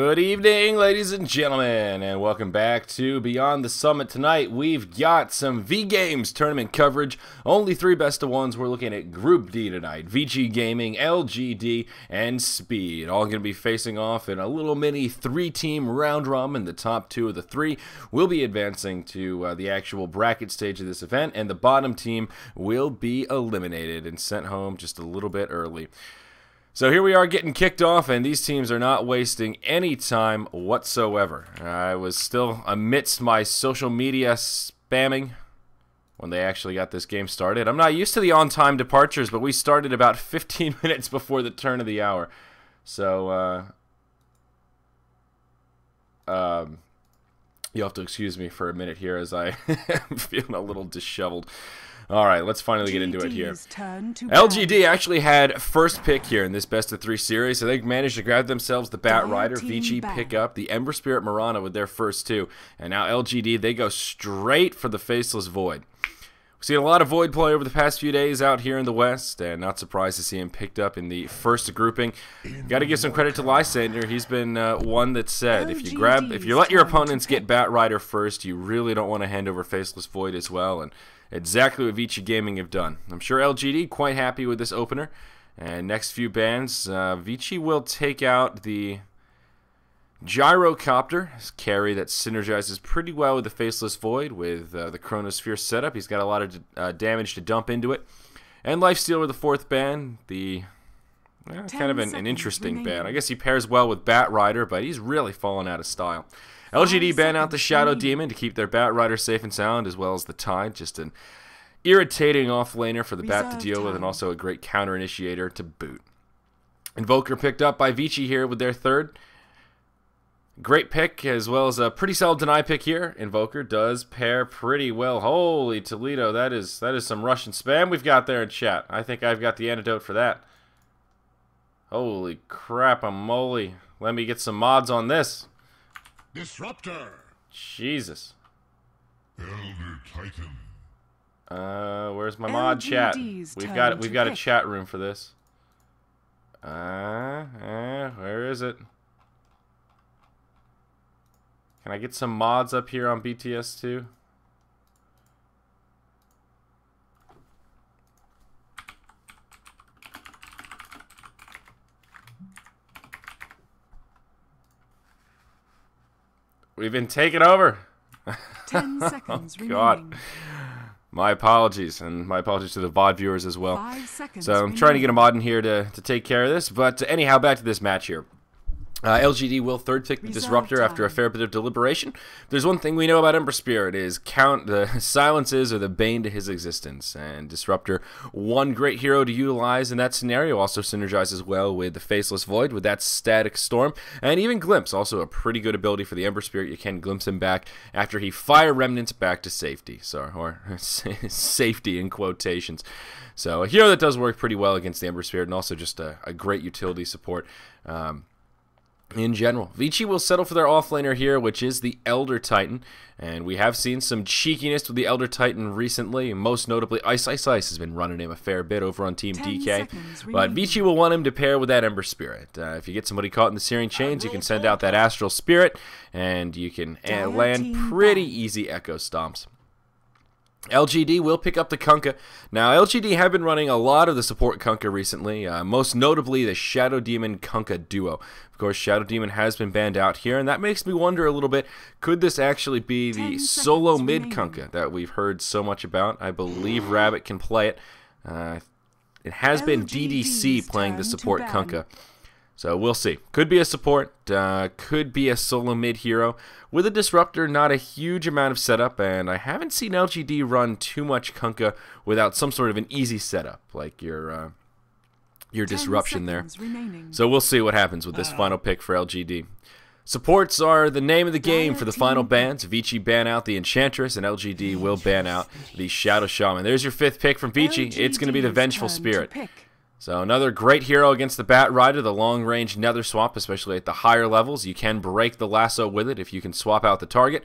Good evening, ladies and gentlemen, and welcome back to Beyond the Summit. Tonight, we've got some V-Games tournament coverage. Only 3 best of ones. We're looking at Group D tonight. VG Gaming, LGD, and Speed. All going to be facing off in a little mini 3-team round robin. The top 2 of the 3 will be advancing to the actual bracket stage of this event, and the bottom team will be eliminated and sent home just a little bit early. So here we are getting kicked off, and these teams are not wasting any time whatsoever. I was still amidst my social media spamming when they actually got this game started. I'm not used to the on-time departures, but we started about 15 minutes before the turn of the hour. So, you'll have to excuse me for a minute here as I am feeling a little disheveled. Alright, let's finally get into it here. LGD actually had first pick here in this best of 3 series, so they managed to grab themselves the Bat Rider. VG pick up the Ember Spirit Mirana with their first 2. And now LGD, they go straight for the Faceless Void. We've seen a lot of Void play over the past few days out here in the West, and not surprised to see him picked up in the first grouping. Got to give some credit to Lysander. He's been one that said if you let your opponents get Bat Rider first, you really don't want to hand over Faceless Void as well. And exactly what VG Gaming have done. I'm sure LGD quite happy with this opener. And next few bands, VG will take out the Gyrocopter, carry that synergizes pretty well with the Faceless Void with the Chronosphere setup. He's got a lot of damage to dump into it. And Lifesteal with the 4th band, the kind of an interesting band. I guess he pairs well with Bat Rider, but he's really fallen out of style. LGD ban out the Shadow Demon to keep their Bat Rider safe and sound, as well as the Tide. Just an irritating off-laner for the Bat to deal with, and also a great counter-initiator to boot. Invoker picked up by Vici here with their 3rd. Great pick, as well as a pretty solid deny pick here. Invoker does pair pretty well. Holy Toledo, that is some Russian spam we've got there in chat. I think I've got the antidote for that. Holy crap-a-moly. Let me get some mods on this. Disruptor. Jesus. Elder Titan. Where's my mod chat? We've got a chat room for this. Where is it? Can I get some mods up here on BTS2? We've been taken over. 10 seconds oh, God. My apologies, and my apologies to the VOD viewers as well. 5 seconds so I'm trying to get a mod in here to take care of this. But anyhow, back to this match here. LGD will 3rd pick the Disruptor after a fair bit of deliberation. There's one thing we know about Ember Spirit is the silences are the bane to his existence. And Disruptor, one great hero to utilize in that scenario, also synergizes well with the Faceless Void with that Static Storm. And even Glimpse, also a pretty good ability for the Ember Spirit. You can glimpse him back after he fire remnants back to safety. Or safety in quotations. So a hero that does work pretty well against the Ember Spirit, and also just a great utility support. In general, Vici will settle for their offlaner here, which is the Elder Titan, and we have seen some cheekiness with the Elder Titan recently. Most notably, Ice has been running him a fair bit over on Team DK, but Vici will want him to pair with that Ember Spirit. If you get somebody caught in the Searing Chains, you can send out that Astral Spirit, and you can land pretty easy Echo Stomps. LGD will pick up the Kunkka. Now, LGD have been running a lot of the support Kunkka recently, most notably the Shadow Demon Kunkka duo. Of course, Shadow Demon has been banned out here, and that makes me wonder a little bit, could this actually be the solo mid Kunkka that we've heard so much about? I believe Rabbit can play it. It has been DDC playing the support Kunkka. So we'll see. Could be a support, could be a solo mid hero. With a Disruptor, not a huge amount of setup, and I haven't seen LGD run too much Kunkka without some sort of an easy setup, like your disruption there. So we'll see what happens with this final pick for LGD. Supports are the name of the game for the final bans. Vici ban out the Enchantress, and LGD will ban out the Shadow Shaman. There's your 5th pick from Vici. It's going to be the Vengeful Spirit. So another great hero against the Bat Rider, the long-range Nether Swap, especially at the higher levels. You can break the lasso with it if you can swap out the target.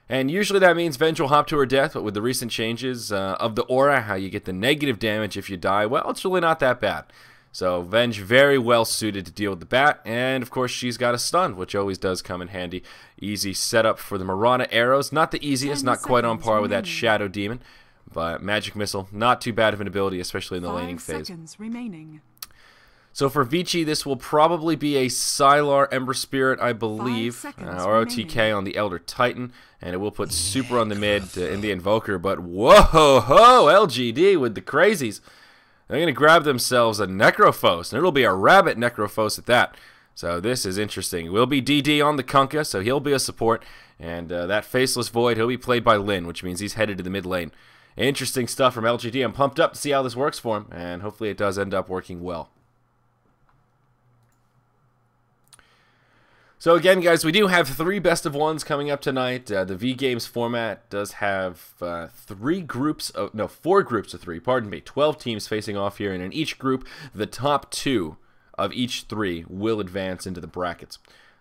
And usually that means Venge will hop to her death, but with the recent changes of the aura, how you get the negative damage if you die, well, it's really not that bad. So Venge very well suited to deal with the bat, and of course she's got a stun, which always does come in handy. Easy setup for the Marana arrows. Not the easiest, not quite on par with that Shadow Demon, but Magic Missile, not too bad of an ability, especially in the laning phase. So for Vici, this will probably be a Sylar Ember Spirit, I believe, ROTK on the Elder Titan, and it will put Super on the mid in the Invoker, but whoa-ho-ho, LGD with the crazies. They're going to grab themselves a Necrophos, and it'll be a Rabbit Necrophos at that. So this is interesting. It will be DD on the Kunkka, so he'll be a support, and that Faceless Void, he'll be played by Lin, which means he's headed to the mid lane. Interesting stuff from LGD. I'm pumped up to see how this works for him, and hopefully it does end up working well. So again, guys, we do have 3 best of 1s coming up tonight. The V Games format does have 4 groups of 3, pardon me, 12 teams facing off here, and in each group, the top 2 of each 3 will advance into the brackets.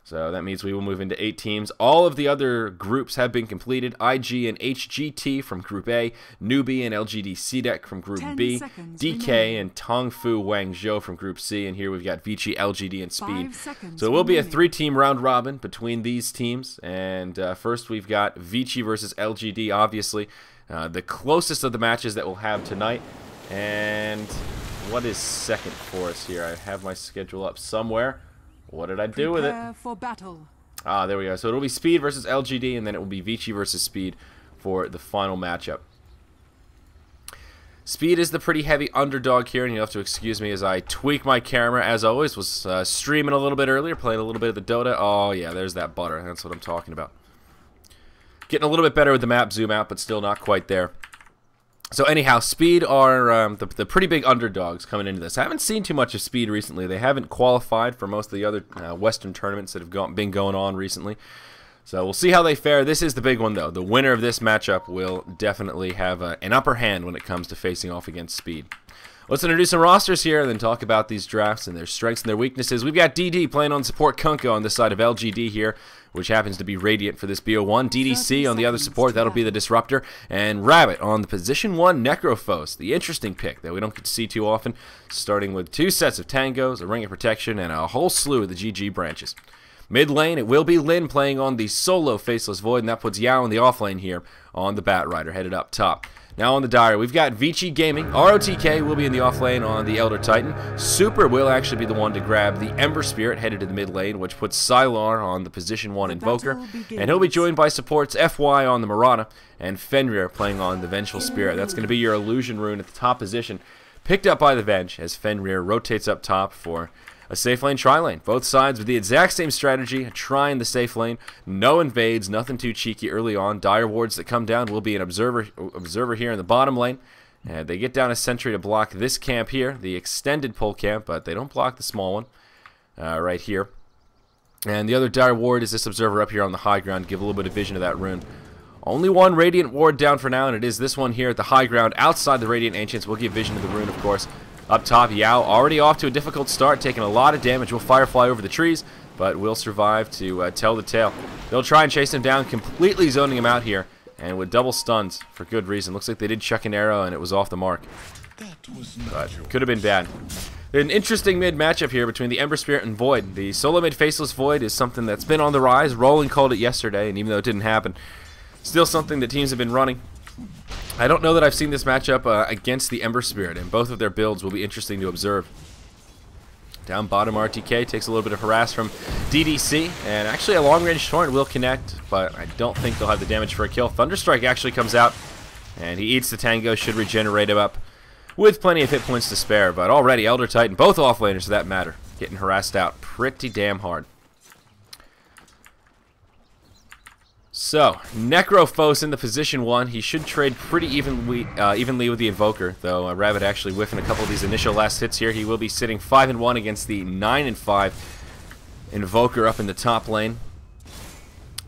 So that means we will move into 8 teams. All of the other groups have been completed. IG and HGT from Group A, Newbie and LGD CDEC from Group B, DK and Tongfu Wangzhou from Group C, and here we've got Vici, LGD, and Speed. So it will be a 3-team round robin between these teams, and first we've got Vici versus LGD, obviously. The closest of the matches that we'll have tonight. And what is second for us here? I have my schedule up somewhere. What did I do with it? For battle. Ah, there we go. So it'll be Speed versus LGD, and then it will be Vici versus Speed for the final matchup. Speed is the pretty heavy underdog here, and you'll have to excuse me as I tweak my camera. As always, was streaming a little bit earlier, playing a little bit of the Dota. Oh, yeah, there's that butter. That's what I'm talking about. Getting a little bit better with the map zoom out, but still not quite there. So anyhow, Speed are the pretty big underdogs coming into this. I haven't seen too much of Speed recently. They haven't qualified for most of the other Western tournaments that have been going on recently. So we'll see how they fare. This is the big one, though. The winner of this matchup will definitely have an upper hand when it comes to facing off against Speed. Let's introduce some rosters here and then talk about these drafts and their strengths and their weaknesses. We've got DD playing on support Kunkka on the side of LGD here, which happens to be Radiant for this BO1. DDC on the other support, that'll be the Disruptor. And Rabbit on the position 1 Necrophos, the interesting pick that we don't get to see too often, starting with 2 sets of Tangos, a Ring of Protection, and a whole slew of the GG branches. Mid lane, it will be Lin playing on the solo Faceless Void, and that puts Yao in the off lane here on the Bat Rider, headed up top. Now on the diary, we've got Vici Gaming. ROTK will be in the off lane on the Elder Titan. Super will actually be the one to grab the Ember Spirit headed to the mid lane, which puts Sylar on the position 1 Invoker. And he'll be joined by supports FY on the Marana and Fenrir playing on the Vengeful Spirit. That's going to be your Illusion Rune at the top position, picked up by the Venge as Fenrir rotates up top for a safe lane tri-lane. Both sides with the exact same strategy, trying the safe lane. No invades, nothing too cheeky early on. Dire wards that come down will be an observer here in the bottom lane. And they get down a sentry to block this camp here, the extended pull camp, but they don't block the small one right here. And the other dire ward is this observer up here on the high ground. Give a little bit of vision to that rune. Only one Radiant ward down for now, and it is this one here at the high ground outside the Radiant Ancients. We'll give vision to the rune, of course. Up top, Yao already off to a difficult start, taking a lot of damage. Will Firefly over the trees, but will survive to tell the tale. They'll try and chase him down, completely zoning him out here, and with double stuns for good reason. Looks like they did chuck an arrow, and it was off the mark. But could have been bad. An interesting mid matchup here between the Ember Spirit and Void. The solo mid Faceless Void is something that's been on the rise. Roland called it yesterday, and even though it didn't happen, still something that teams have been running. I don't know that I've seen this matchup against the Ember Spirit, and both of their builds will be interesting to observe. Down bottom, RTK takes a little bit of harass from DDC, and actually a long-range torrent will connect, but I don't think they'll have the damage for a kill. Thunderstrike actually comes out, and he eats the Tango, should regenerate him up with plenty of hit points to spare, but already Elder Titan, both offlaners for that matter, getting harassed out pretty damn hard. So, Necrophos in the position 1. He should trade pretty evenly with the Invoker, though Rabbit actually whiffing a couple of these initial last hits here. He will be sitting 5-1 against the 9-5 Invoker up in the top lane.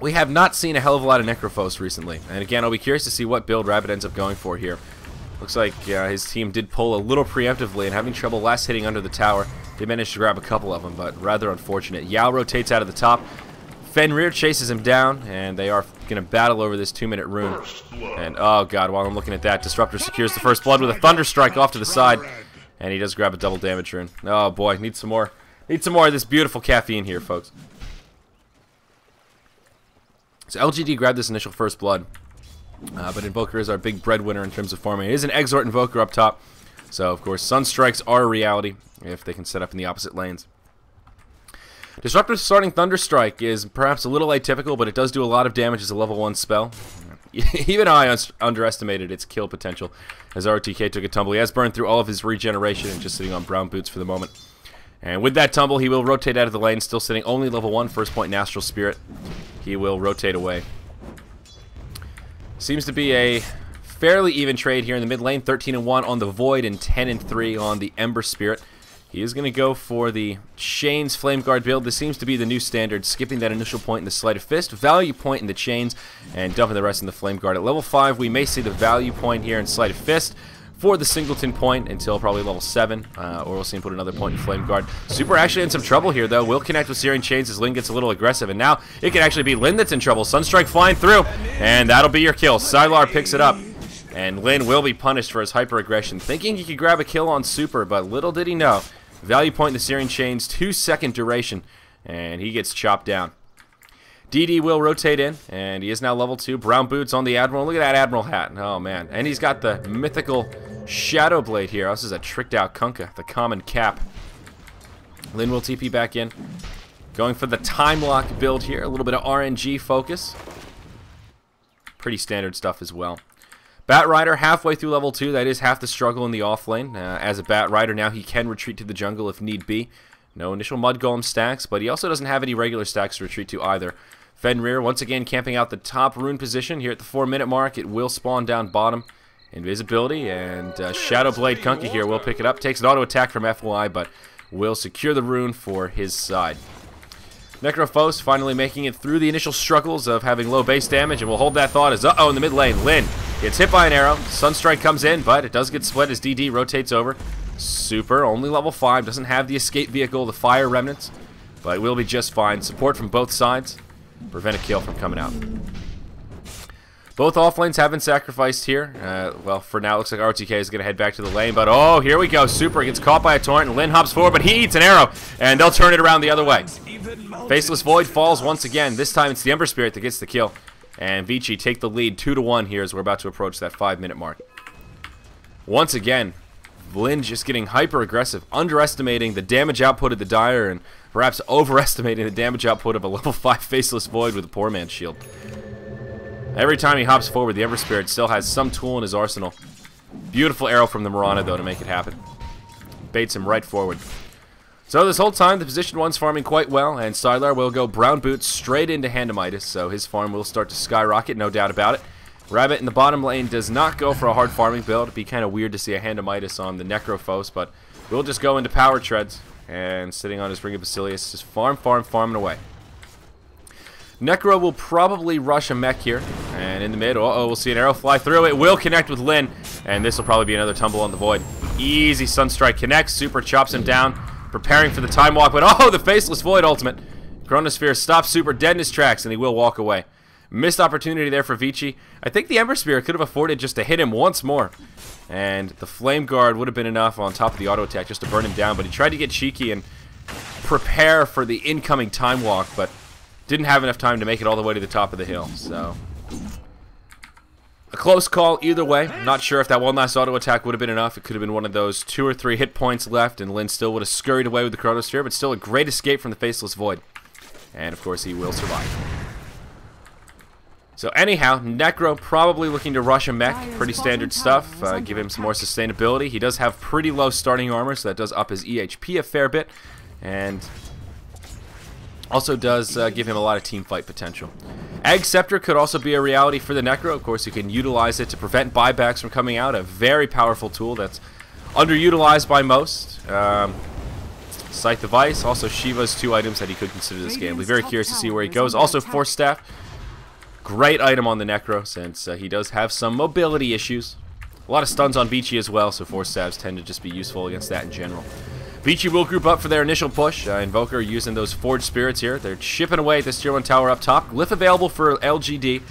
We have not seen a hell of a lot of Necrophos recently, and again, I'll be curious to see what build Rabbit ends up going for here. Looks like his team did pull a little preemptively and having trouble last hitting under the tower. They managed to grab a couple of them, but rather unfortunate. Yao rotates out of the top. Fenrir chases him down, and they are going to battle over this 2-minute rune. And, oh god, while I'm looking at that, Disruptor secures the first blood with a Thunderstrike off to the side. And he does grab a double damage rune. Oh boy, need some more. Need some more of this beautiful caffeine here, folks. So LGD grabbed this initial first blood. But Invoker is our big breadwinner in terms of farming. It is an Exort Invoker up top. So, of course, Sunstrikes are a reality if they can set up in the opposite lanes. Disruptive starting Thunderstrike is perhaps a little atypical, but it does do a lot of damage as a level 1 spell. Even I underestimated its kill potential as RTK took a tumble. He has burned through all of his regeneration and just sitting on brown boots for the moment. And with that tumble, he will rotate out of the lane, still sitting only level 1, first point Astral Spirit. He will rotate away. Seems to be a fairly even trade here in the mid lane. 13-1 on the Void and 10-3 on the Ember Spirit. He is going to go for the Chains Flame Guard build. This seems to be the new standard, skipping that initial point in the Sleight of Fist, value point in the Chains, and dumping the rest in the Flame Guard. At level 5, we may see the value point here in Sleight of Fist for the Singleton point until probably level 7, or we'll see him put another point in Flame Guard. Super actually in some trouble here, though. Will connect with Searing Chains as Lyn gets a little aggressive, and now it can actually be Lyn that's in trouble. Sunstrike flying through, and that'll be your kill. Sylar picks it up, and Lyn will be punished for his hyper-aggression, thinking he could grab a kill on Super, but little did he know. Value point in the Searing Chains, 2-second duration, and he gets chopped down. DD will rotate in, and he is now level 2. Brown boots on the Admiral. Look at that Admiral hat. Oh, man. And he's got the mythical Shadow Blade here. This is a tricked out Kunkka, the common cap. Lyn will TP back in. Going for the Time Lock build here. A little bit of RNG focus. Pretty standard stuff as well. Bat Rider halfway through level 2. That is half the struggle in the off lane. As a Bat Rider now, he can retreat to the jungle if need be. No initial Mud Golem stacks, but he also doesn't have any regular stacks to retreat to either. Fenrir once again camping out the top rune position here at the 4-minute mark. It will spawn down bottom. Invisibility and Shadow Blade Kunkka here will pick it up. Takes an auto attack from FY, but will secure the rune for his side. Necrophos finally making it through the initial struggles of having low base damage, and we'll hold that thought as in the mid lane, Lyn gets hit by an arrow. Sunstrike comes in, but it does get split as DD rotates over. Super, only level 5, doesn't have the escape vehicle, the Fire Remnants, but will be just fine. Support from both sides, prevent a kill from coming out. Both off lanes have been sacrificed here. Well, for now, it looks like RTK is going to head back to the lane, but oh, here we go. Super gets caught by a torrent, and Lyn hops forward, but he eats an arrow, and they'll turn it around the other way. Faceless Void falls once again. This time it's the Ember Spirit that gets the kill, and Vici take the lead 2-1 here as we're about to approach that 5-minute mark. Once again, Lyn just getting hyper-aggressive, underestimating the damage output of the Dire, and perhaps overestimating the damage output of a level 5 Faceless Void with a poor man's shield. Every time he hops forward, the Ember Spirit still has some tool in his arsenal. Beautiful arrow from the Mirana, though, to make it happen. Baits him right forward. So this whole time, the position 1's farming quite well, and Sylar will go Brown Boots straight into Handamitis, so his farm will start to skyrocket, no doubt about it. Rabbit in the bottom lane does not go for a hard farming build. It'd be kind of weird to see a Handamitis on the Necrophos, but we'll just go into Power Treads, and sitting on his Ring of Basilius, just farming away. Necro will probably rush a mech here, and in the mid, we'll see an arrow fly through. It will connect with Lyn, and this will probably be another tumble on the Void. Easy Sunstrike connects, Super chops him down, preparing for the Time Walk, but the Faceless Void ultimate. Chronosphere stops Super dead in his tracks, and he will walk away. Missed opportunity there for Vici. I think the Ember Spirit could have afforded just to hit him once more, and the Flame Guard would have been enough on top of the auto attack just to burn him down, but he tried to get cheeky and prepare for the incoming Time Walk, but didn't have enough time to make it all the way to the top of the hill, so a close call either way. Not sure if that one last auto attack would have been enough. It could have been one of those 2 or 3 hit points left, and Lyn still would have scurried away with the Chronosphere, but still a great escape from the Faceless Void. And, of course, he will survive. So, anyhow, Necro probably looking to rush a mech. Pretty standard stuff. Give him some more sustainability. He does have pretty low starting armor, so that does up his EHP a fair bit. And also does give him a lot of team fight potential. Egg Scepter could also be a reality for the Necro. Of course, you can utilize it to prevent buybacks from coming out. A very powerful tool that's underutilized by most. Scythe of Ice, also Shiva's 2 items that he could consider this game. I'll be very curious to see where he goes. Also, Force Staff. Great item on the Necro, since he does have some mobility issues. A lot of stuns on Vici as well, so Force Staffs tend to just be useful against that in general. Vici will group up for their initial push. Invoker using those Forged Spirits here. They're chipping away at this tier 1 tower up top. Glyph available for LGD.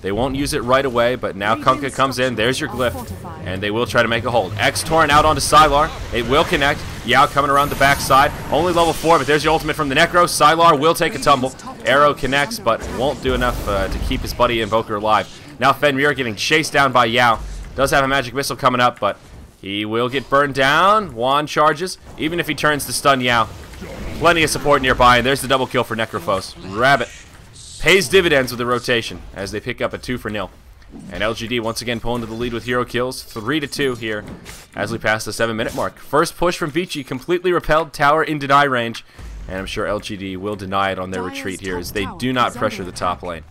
They won't use it right away, but now Kunkka comes in. There's your glyph, and they will try to make a hold. X-Torrent out onto Sylar. It will connect. Yao coming around the backside. Only level 4, but there's your ultimate from the Necro. Sylar will take a tumble. Arrow connects, but won't do enough to keep his buddy Invoker alive. Now Fenrir getting chased down by Yao. Does have a magic missile coming up, but he will get burned down. Wand charges, even if he turns to stun Yao. Plenty of support nearby, and there's the double kill for Necrophos. Rabbit pays dividends with the rotation as they pick up a 2-0. And LGD once again pulling to the lead with hero kills, 3-2 here as we pass the 7-minute mark. First push from Vici, completely repelled, tower in deny range, and I'm sure LGD will deny it on their retreat here as they do not pressure the top lane.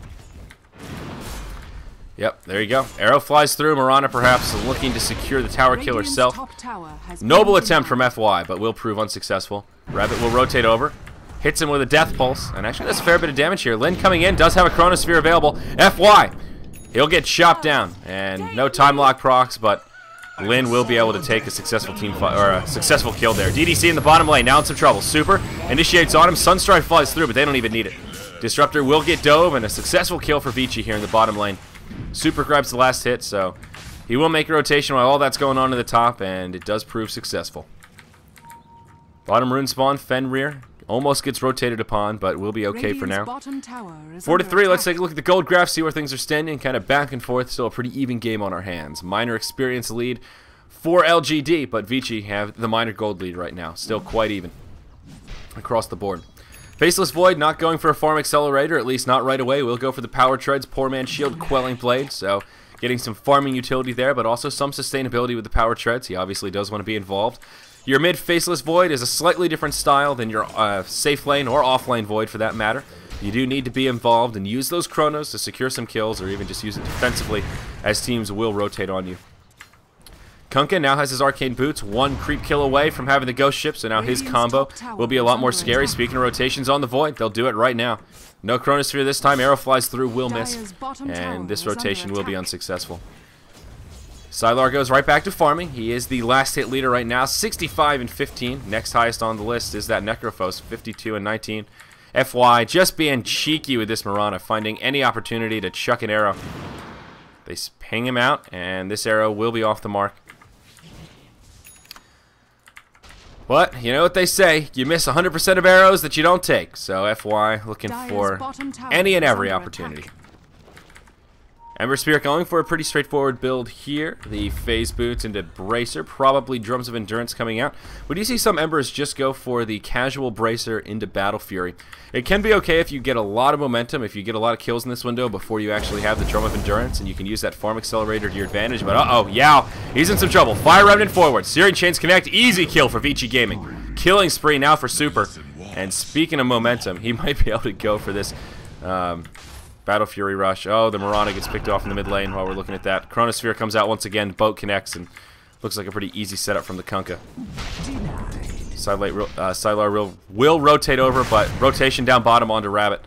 Yep, there you go. Arrow flies through. Mirana perhaps looking to secure the tower kill herself. Noble attempt from FY, but will prove unsuccessful. Rabbit will rotate over. Hits him with a death pulse, and actually does a fair bit of damage here. Lin coming in, does have a chronosphere available. FY, he'll get chopped down, and no time lock procs, but Lin will be able to take a successful successful kill there. DDC in the bottom lane, now in some trouble. Super initiates on him. Sunstrike flies through, but they don't even need it. Disruptor will get dove, and a successful kill for Vici here in the bottom lane. Super grabs the last hit, so he will make a rotation while all that's going on in the top, and it does prove successful. Bottom rune spawn, Fenrir. Almost gets rotated upon, but we'll be okay for now. 4-3, let's take a look at the gold graph, see where things are standing. Kind of back and forth, still a pretty even game on our hands. Minor experience lead for LGD, but Vici have the minor gold lead right now. Still quite even across the board. Faceless Void not going for a farm accelerator, at least not right away. We'll go for the power treads, poor man shield, quelling blade, so getting some farming utility there, but also some sustainability with the power treads. He obviously does want to be involved. Your mid Faceless Void is a slightly different style than your safe lane or off lane Void for that matter. You do need to be involved and use those chronos to secure some kills or even just use it defensively as teams will rotate on you. Kunkka now has his arcane boots, 1 creep kill away from having the ghost ship, so now his combo will be a lot more scary. Speaking of rotations on the Void, they'll do it right now. No chronosphere this time, arrow flies through, will miss, and this rotation will be unsuccessful. Sylar goes right back to farming. He is the last hit leader right now, 65-15. Next highest on the list is that Necrophos, 52-19. FY just being cheeky with this Mirana, finding any opportunity to chuck an arrow. They ping him out, and this arrow will be off the mark. But, you know what they say, you miss 100% of arrows that you don't take. So FY looking for any and every opportunity. Ember Spirit going for a pretty straightforward build here. The phase boots into Bracer, probably Drums of Endurance coming out. We do see some Embers just go for the casual Bracer into Battle Fury. It can be okay if you get a lot of momentum, if you get a lot of kills in this window before you actually have the Drum of Endurance, and you can use that farm accelerator to your advantage. But uh-oh, Yao, he's in some trouble. Fire Remnant forward. Searing Chains connect. Easy kill for Vici Gaming. Killing spree now for Super. And speaking of momentum, he might be able to go for this Battle Fury rush. Oh, the Mirana gets picked off in the mid lane while we're looking at that. Chronosphere comes out once again. Boat connects, and looks like a pretty easy setup from the Kunkka. Sylar will rotate over, but rotation down bottom onto Rabbit.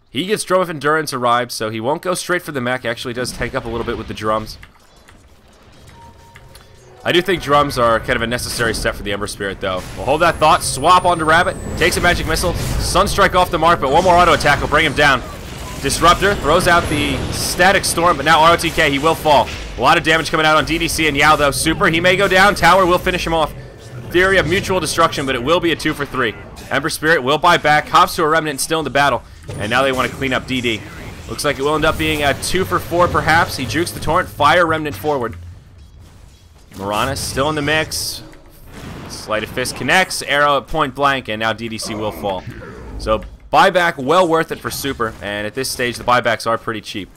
He gets Drum of Endurance arrived, so he won't go straight for the mech. Actually does tank up a little bit with the drums. I do think drums are kind of a necessary step for the Ember Spirit, though. We'll hold that thought. Swap onto Rabbit. Takes a magic missile. Sunstrike off the mark, but one more auto attack will bring him down. Disruptor throws out the Static Storm, but now ROTK, he will fall. A lot of damage coming out on DDC and Yao, though. Super, he may go down. Tower will finish him off. Theory of mutual destruction, but it will be a 2 for 3. Ember Spirit will buy back, hops to a Remnant, still in the battle, and now they want to clean up DD. Looks like it will end up being a 2 for 4, perhaps. He jukes the Torrent, fire Remnant forward. Mirana still in the mix. Sleight of Fist connects, arrow at point blank, and now DDC will fall. So buyback, well worth it for Super, and at this stage the buybacks are pretty cheap.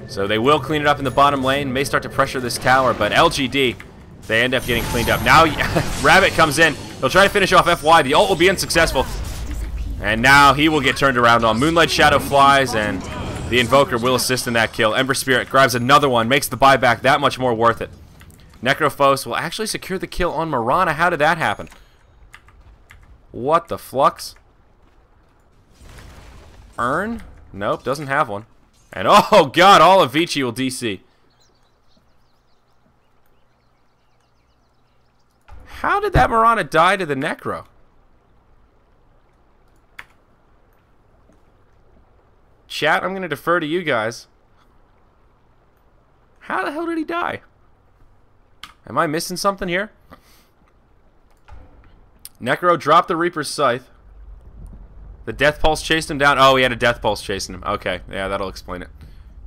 So they will clean it up in the bottom lane, may start to pressure this tower, but LGD, they end up getting cleaned up. Now Rabbit comes in, he'll try to finish off FY, the ult will be unsuccessful. And now he will get turned around on. Moonlight Shadow flies, and the Invoker will assist in that kill. Ember Spirit grabs another one, makes the buyback that much more worth it. Necrophos will actually secure the kill on Mirana. How did that happen? What the flux? Urn? Nope, doesn't have one. And oh god, all of Vici will DC. How did that Mirana die to the Necro? Chat, I'm going to defer to you guys. How the hell did he die? Am I missing something here? Necro dropped the Reaper's Scythe. The Death Pulse chased him down. Oh, he had a Death Pulse chasing him. Okay, yeah, that'll explain it.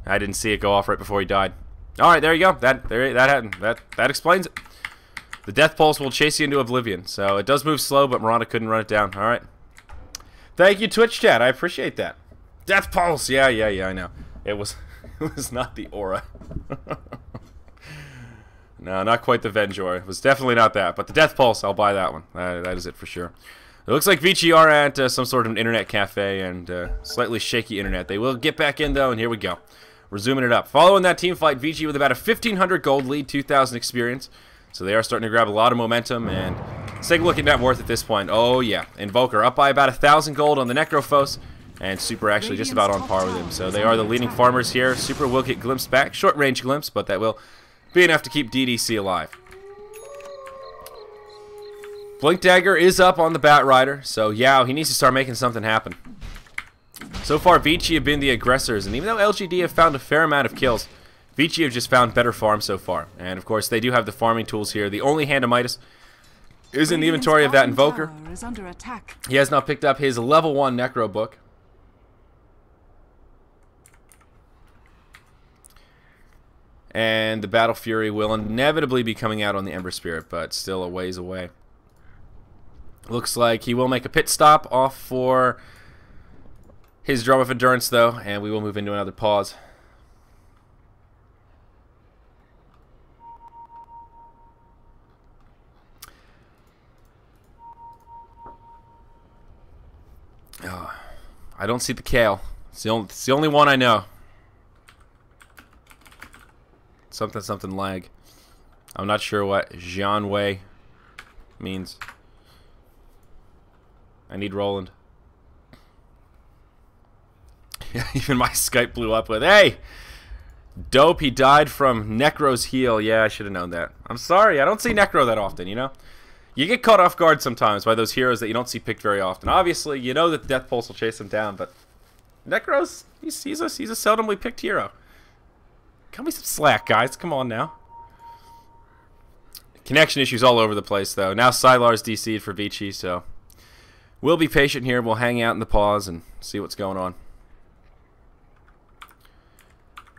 I didn't see it go off right before he died. All right, there you go. That happened. That explains it. The Death Pulse will chase you into oblivion. So it does move slow, but Miranda couldn't run it down. All right. Thank you, Twitch chat. I appreciate that. Death Pulse. Yeah, I know. It was not the aura. No, not quite the Venjor. It was definitely not that. But the Death Pulse, I'll buy that one. That is it for sure. It looks like Vici are at some sort of an internet cafe and slightly shaky internet. They will get back in, though, and here we go. We're zooming it up. Following that team fight, Vici with about a 1,500 gold lead, 2,000 experience. So they are starting to grab a lot of momentum, and let's take a look at net worth at this point. Oh, yeah. Invoker up by about 1,000 gold on the Necrophos, and Super actually just about on par with him. So they are the leading farmers here. Super will get glimpsed back. Short-range glimpse, but that will be enough to keep DDC alive. Blink Dagger is up on the Bat Rider, so Yao, he needs to start making something happen. So far, Vici have been the aggressors, and even though LGD have found a fair amount of kills, Vici have just found better farms so far. And of course, they do have the farming tools here. The only hand of Midas is in the inventory of that Invoker. He has now picked up his level 1 Necro book. And the Battle Fury will inevitably be coming out on the Ember Spirit, but still a ways away. Looks like he will make a pit stop off for his Drum of Endurance, though, and we will move into another pause. Oh, I don't see the Kale. It's the only one I know. Something lag. I'm not sure what Jian Wei means. I need Roland. Even my Skype blew up with, hey! Dope, he died from Necro's heal. Yeah, I should have known that. I'm sorry, I don't see Necro that often, you know? You get caught off guard sometimes by those heroes that you don't see picked very often. Obviously, you know that Death Pulse will chase him down, but Necro's, he's a seldomly picked hero. Cut me some slack, guys. Come on now. Connection issues all over the place, though. Now Sylar's DC'd for Vici, so we'll be patient here. We'll hang out in the pause and see what's going on.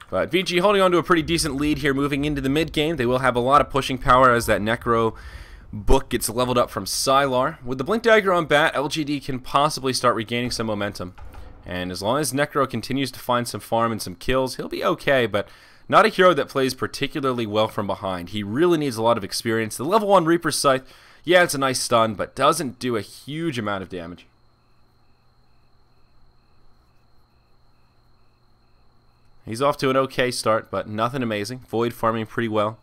But Vici holding on to a pretty decent lead here moving into the mid-game. They will have a lot of pushing power as that Necro book gets leveled up from Sylar. With the Blink Dagger on bat, LGD can possibly start regaining some momentum. And as long as Necro continues to find some farm and some kills, he'll be okay, but not a hero that plays particularly well from behind. He really needs a lot of experience. The level 1 Reaper's Scythe, yeah, it's a nice stun, but doesn't do a huge amount of damage. He's off to an okay start, but nothing amazing. Void farming pretty well.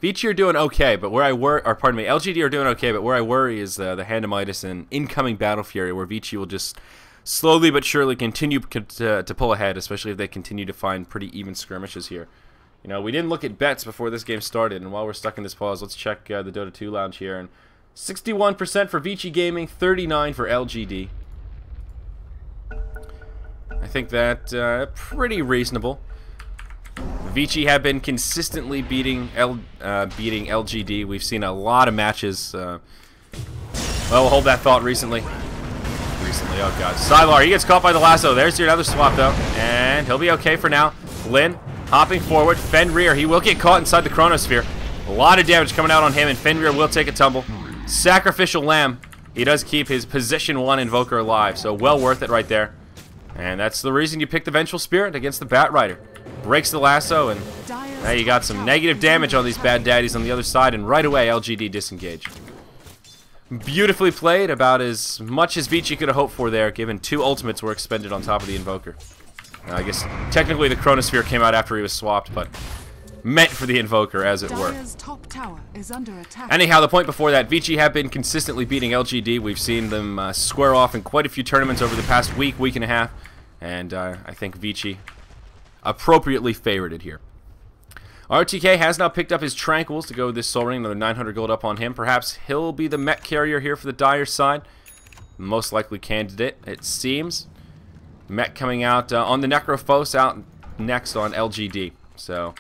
Vici are doing okay, but where I worry, or pardon me, LGD are doing okay, but where I worry is the Hand of Midas and incoming Battle Fury, where Vici will just slowly but surely continue to pull ahead, especially if they continue to find pretty even skirmishes here. You know, we didn't look at bets before this game started, and while we're stuck in this pause, let's check the Dota 2 lounge here. And 61% for Vici Gaming, 39% for LGD. I think that pretty reasonable. Vici have been consistently beating LGD. We've seen a lot of matches. Well, we'll hold that thought recently. Oh god. Sylar, he gets caught by the lasso. There's your another swap though. And he'll be okay for now. Lin hopping forward. Fenrir, he will get caught inside the Chronosphere. A lot of damage coming out on him, and Fenrir will take a tumble. Sacrificial Lamb. He does keep his position 1 Invoker alive, so well worth it right there. And that's the reason you pick the Vengeful Spirit against the Bat Rider. Breaks the lasso, and now you got some negative damage on these bad daddies on the other side, and right away LGD disengage. Beautifully played, about as much as Vici could have hoped for there, given 2 ultimates were expended on top of the Invoker. I guess technically the Chronosphere came out after he was swapped, but meant for the Invoker, as it were. Top tower is under attack. Anyhow, the point before that, Vici have been consistently beating LGD. We've seen them square off in quite a few tournaments over the past week and a half, and I think Vici appropriately favorited here. RTK has now picked up his Tranquils to go with this Soul Ring, another 900 gold up on him. Perhaps he'll be the mech carrier here for the Dire side. Most likely candidate, it seems. Mech coming out on the Necrophos, out next on LGD. So,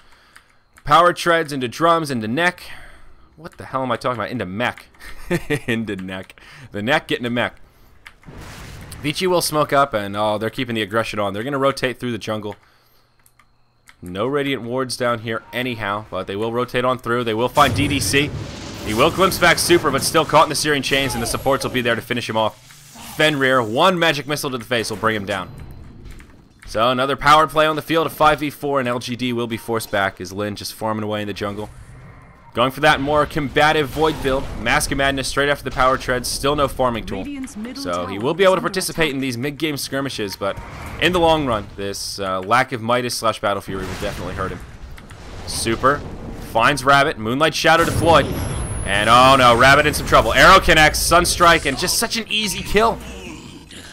power treads into drums, into neck. What the hell am I talking about? Into mech. Into neck. The neck getting to mech. Vici will smoke up, and oh, they're keeping the aggression on. They're going to rotate through the jungle. No Radiant Wards down here anyhow, but they will rotate on through. They will find DDC. He will glimpse back Super, but still caught in the Searing Chains, and the supports will be there to finish him off. Fenrir, one magic missile to the face will bring him down. So another power play on the field of 5v4, and LGD will be forced back as Lin just farming away in the jungle. Going for that more combative Void build. Mask of Madness straight after the power treads. Still no farming tool. So he will be able to participate in these mid-game skirmishes, but in the long run, this lack of Midas / Battle Fury will definitely hurt him. Super finds Rabbit. Moonlight Shadow deployed. And oh no, Rabbit in some trouble. Arrow connects, Sunstrike, and just such an easy kill.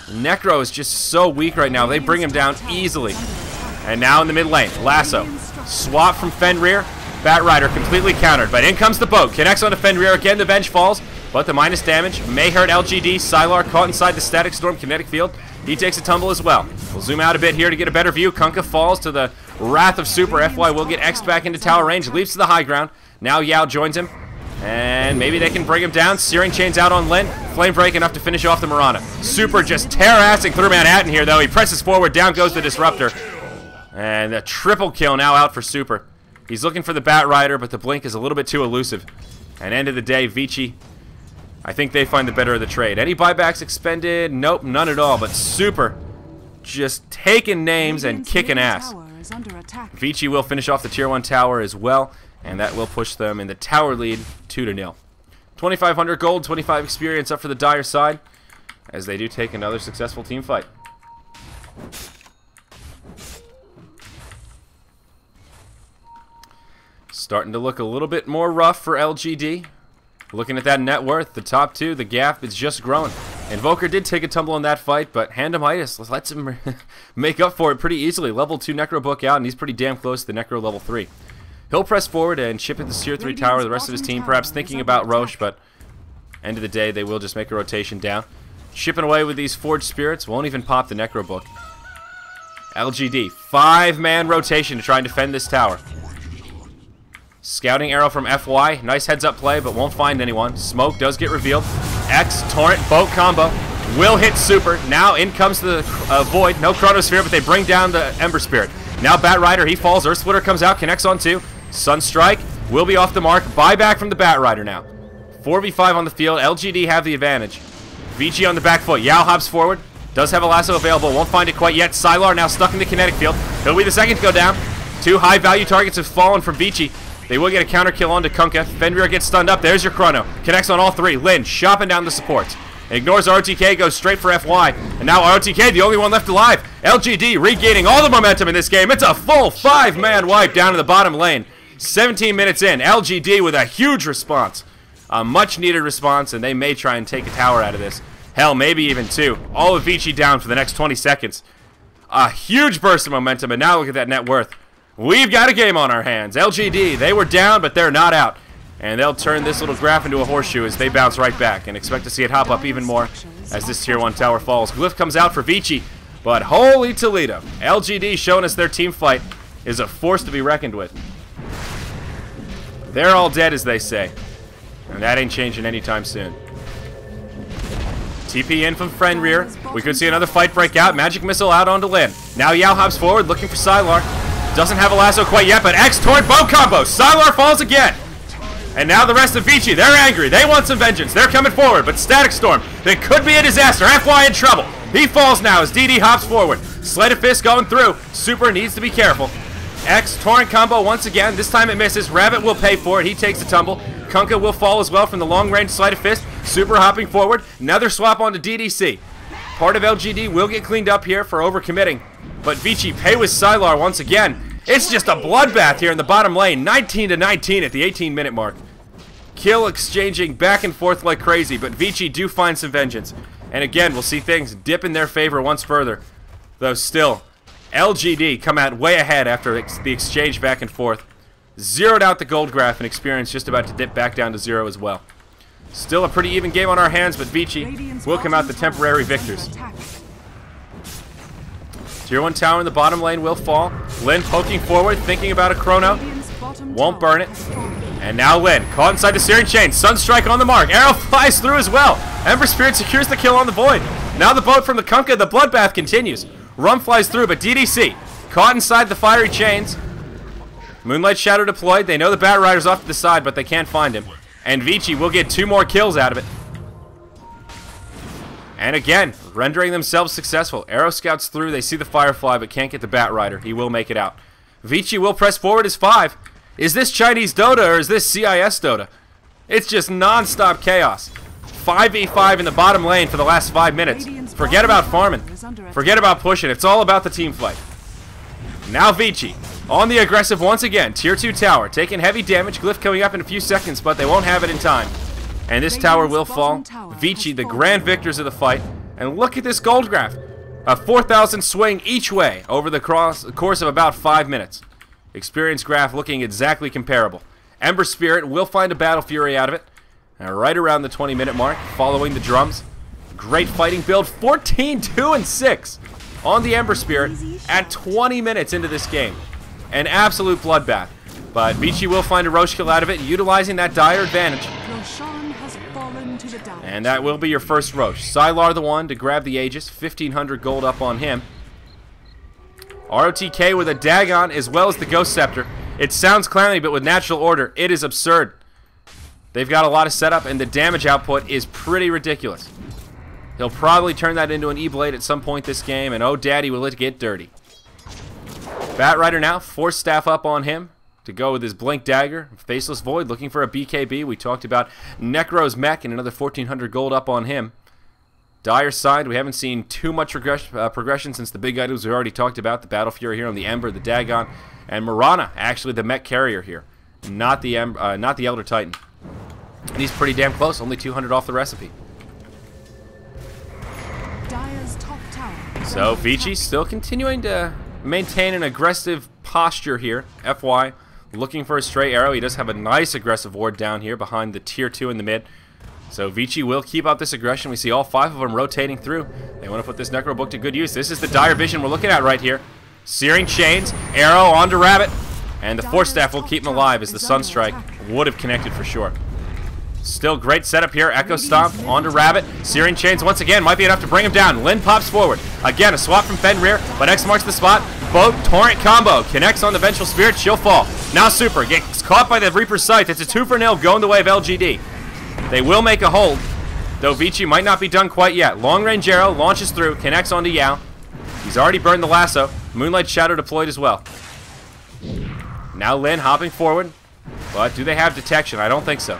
Necro is just so weak right now. They bring him down easily. And now in the mid lane, Lasso. Swap from Fenrir. Batrider completely countered, but in comes the boat. Connects onto Fenrir again. The bench falls, but the minus damage may hurt LGD. Sylar caught inside the Static Storm kinetic field. He takes a tumble as well. We'll zoom out a bit here to get a better view. Kunkka falls to the wrath of Super. FY will get X'd back into tower range. Leaps to the high ground. Now Yao joins him. And maybe they can bring him down. Searing Chains out on Lin. Flame Break enough to finish off the Mirana. Super just tear-assing through Manhattan here, though. He presses forward. Down goes the Disruptor. And a triple kill now out for Super. He's looking for the Batrider, but the blink is a little bit too elusive. And end of the day, Vici, I think they find the better of the trade. Any buybacks expended? Nope, none at all. But Super just taking names and kicking ass. Vici will finish off the Tier 1 tower as well, and that will push them in the tower lead 2-0. 2,500 gold, 25 experience up for the Dire side, as they do take another successful team fight. Starting to look a little bit more rough for LGD. Looking at that net worth, the top two, the gap is just growing. Invoker did take a tumble in that fight, but Hand of Midas lets him make up for it pretty easily. Level 2 Necro book out, and he's pretty damn close to the Necro level 3. He'll press forward and chip at the Tier 3 tower. The rest of his team perhaps thinking about Roche, but end of the day, they will just make a rotation down. Chipping away with these Forged Spirits. Won't even pop the Necro book. LGD, 5-man rotation to try and defend this tower. Scouting arrow from FY. Nice heads-up play, but won't find anyone. Smoke does get revealed. X, Torrent, Boat combo. Will hit Super. Now in comes the Void. No Chronosphere, but they bring down the Ember Spirit. Now Batrider, he falls. Earth Splitter comes out, connects on 2. Sunstrike will be off the mark. Buyback from the Batrider now. 4v5 on the field. LGD have the advantage. Vici on the back foot. Yao hops forward. Does have a lasso available. Won't find it quite yet. Sylar now stuck in the kinetic field. He'll be the second to go down. 2 high-value targets have fallen from Vici. They will get a counter kill onto Kunkka. Fenrir gets stunned up. There's your Chrono. Connects on all 3. Lin chopping down the supports. Ignores ROTK, goes straight for FY. And now ROTK, the only one left alive. LGD regaining all the momentum in this game. It's a full 5-man wipe down in the bottom lane. 17 minutes in. LGD with a huge response. A much-needed response, and they may try and take a tower out of this. Hell, maybe even 2. All of Vici down for the next 20 seconds. A huge burst of momentum, and now look at that net worth. We've got a game on our hands. LGD, they were down, but they're not out. And they'll turn this little graph into a horseshoe as they bounce right back, and expect to see it hop up even more as this Tier 1 tower falls. Glyph comes out for Vici, but holy Toledo. LGD showing us their team fight is a force to be reckoned with. They're all dead, as they say. And that ain't changing anytime soon. TP in from Fenrir. We could see another fight break out. Magic Missile out onto Lin. Now Yao hops forward, looking for Sylar. Doesn't have a lasso quite yet, but X Torrent bow combo. Sylar falls again. And now the rest of Vici, they're angry. They want some vengeance. They're coming forward, but Static Storm, that could be a disaster. FY in trouble. He falls now as DD hops forward. Sleight of Fist going through. Super needs to be careful. X Torrent combo once again. This time it misses. Rabbit will pay for it. He takes the tumble. Kunkka will fall as well from the long-range Sleight of Fist. Super hopping forward. Another swap onto DDC. Part of LGD will get cleaned up here for overcommitting. But Vici pay with Sylar once again. It's just a bloodbath here in the bottom lane. 19-19 at the 18-minute mark. Kill exchanging back and forth like crazy, but Vici do find some vengeance. And again, we'll see things dip in their favor once further. Though still, LGD come out way ahead after the exchange back and forth. Zeroed out the gold graph, and experience just about to dip back down to 0 as well. Still a pretty even game on our hands, but Vici will come out the temporary victors. Tier 1 tower in the bottom lane will fall. Lin poking forward, thinking about a chrono. Radiant's bottom Won't tower burn it. has fallen. And now Lin, caught inside the Searing Chain. Sunstrike on the mark. Arrow flies through as well. Ember Spirit secures the kill on the Void. Now the boat from the Kunkka. The Bloodbath continues. Rum flies through, but DDC caught inside the fiery chains. Moonlight Shadow deployed. They know the Bat Rider's off to the side, but they can't find him. And Vici will get 2 more kills out of it. And again, rendering themselves successful. Arrow scouts through. They see the Firefly, but can't get the Bat Rider. He will make it out. Vici will press forward as 5. Is this Chinese Dota or is this CIS Dota? It's just non-stop chaos. 5v5 in the bottom lane for the last 5 minutes. Forget about farming. Forget about pushing. It's all about the team fight. Now Vici on the aggressive once again. Tier 2 tower taking heavy damage. Glyph coming up in a few seconds, but they won't have it in time. And this tower will fall. Vici, the grand victors of the fight. And look at this gold graph. A 4,000 swing each way over the course of about 5 minutes. Experience graph looking exactly comparable. Ember Spirit will find a Battle Fury out of it. Right around the 20-minute mark, following the drums. Great fighting build. 14, 2, and 6 on the Ember Spirit at 20 minutes into this game. An absolute bloodbath. But Vici will find a Roche kill out of it, utilizing that dire advantage. Roshan has fallen to the down. And that will be your first Roche. Sylar the one to grab the Aegis. 1,500 gold up on him. ROTK with a Dagon as well as the Ghost Scepter. It sounds clowny, but with natural order, it is absurd. They've got a lot of setup, and the damage output is pretty ridiculous. He'll probably turn that into an E-Blade at some point this game, and oh daddy, will it get dirty. Bat Rider now, Force Staff up on him to go with his Blink Dagger. Faceless Void looking for a BKB. We talked about Necro's Mech and another 1,400 gold up on him. Dire side, we haven't seen too much progression since the big items we already talked about. The Battle Fury here on the Ember, the Dagon, and Mirana, actually the Mech Carrier here, not the Elder Titan. And he's pretty damn close, only 200 off the recipe. Dire's top tower. So Vici still continuing to maintain an aggressive posture here. FY, looking for a stray arrow. He does have a nice aggressive ward down here behind the tier 2 in the mid. So Vici will keep up this aggression. We see all 5 of them rotating through. They want to put this Necro Book to good use. This is the dire vision we're looking at right here. Searing Chains, arrow onto Rabbit, and the Force Staff will keep him alive as the Sunstrike would have connected for sure. Still great setup here. Echo Stomp onto Rabbit. Searing Chains once again might be enough to bring him down. Lin pops forward. Again, a swap from Fenrir, but X marks the spot. Boat Torrent combo. Connects on the Vengeful Spirit. She'll fall. Now Super gets caught by the Reaper's Scythe. It's a 2-for-0 going the way of LGD. They will make a hold, though Vici might not be done quite yet. Long range arrow launches through, connects onto Yao. He's already burned the lasso. Moonlight Shadow deployed as well. Now Lin hopping forward, but do they have detection? I don't think so.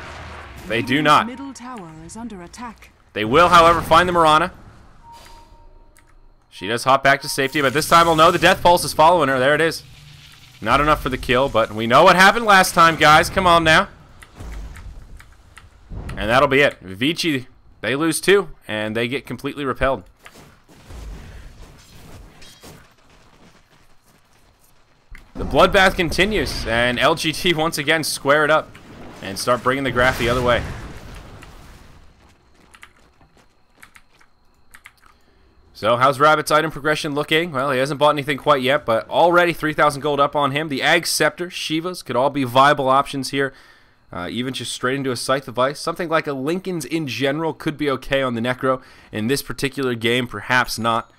They do not. Middle tower is under attack. They will, however, find the Mirana. She does hop back to safety, but this time we'll know the Death Pulse is following her. There it is. Not enough for the kill, but we know what happened last time, guys. Come on now. And that'll be it. Vici, they lose 2, and they get completely repelled. The bloodbath continues, and LGD once again square it up and start bringing the graph the other way. So how's Rabbit's item progression looking? Well, he hasn't bought anything quite yet, but already 3,000 gold up on him. The Ag Scepter, Shivas could all be viable options here. Even just straight into a Scythe device. Something like a Lincoln's in general could be okay on the Necro. In this particular game, perhaps not.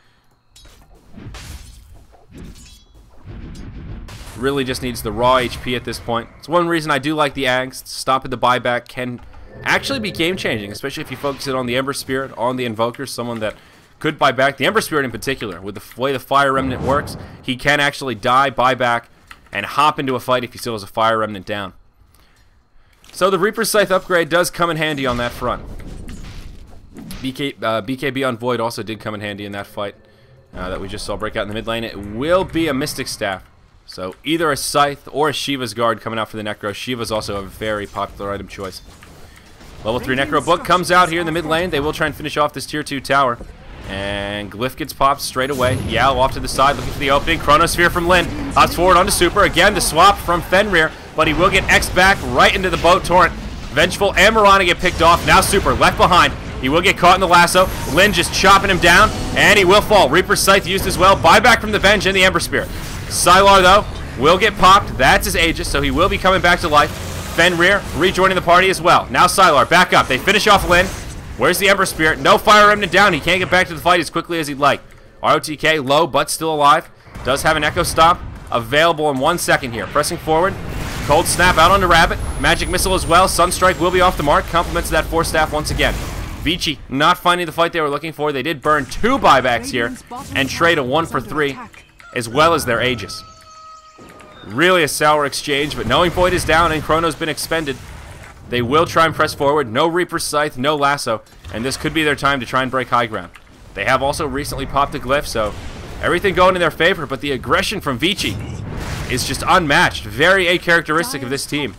Really just needs the raw HP at this point. It's one reason I do like the Ags. Stopping the buyback can actually be game-changing, especially if you focus it on the Ember Spirit, on the Invoker, someone that could buy back. The Ember Spirit in particular, with the way the Fire Remnant works, he can actually die, buy back, and hop into a fight if he still has a Fire Remnant down. So the Reaper's Scythe upgrade does come in handy on that front. BKB on Void also did come in handy in that fight that we just saw break out in the mid lane. It will be a Mystic Staff. So either a Scythe or a Shiva's Guard coming out for the Necro. Shiva's also a very popular item choice. Level 3 Necro Book comes out here in the mid lane. They will try and finish off this tier 2 tower. And Glyph gets popped straight away. Yao off to the side looking for the opening. Chronosphere from Lin. Hops forward onto Super. Again, the swap from Fenrir. But he will get X back right into the boat torrent. Vengeful and Mirana get picked off. Now Super left behind. He will get caught in the lasso. Lin just chopping him down. And he will fall. Reaper's Scythe used as well. Buyback from the Venge and the Ember Spirit. Sylar, though, will get popped. That's his Aegis, so he will be coming back to life. Fenrir rejoining the party as well. Now Sylar back up. They finish off Lyn. Where's the Ember Spirit? No Fire Remnant down. He can't get back to the fight as quickly as he'd like. ROTK low, but still alive. Does have an Echo Stomp available in 1 second here. Pressing forward. Cold Snap out on the Rabbit. Magic Missile as well. Sunstrike will be off the mark. Compliments that Force Staff once again. Vici not finding the fight they were looking for. They did burn 2 buybacks here and trade a 1 for 3 as well as their Aegis. Really a sour exchange, but knowing Void is down and Chrono's been expended, they will try and press forward. No Reaper's Scythe, no Lasso, and this could be their time to try and break high ground. They have also recently popped a Glyph, so everything going in their favor, but the aggression from Vici is just unmatched. Very a-characteristic of this team.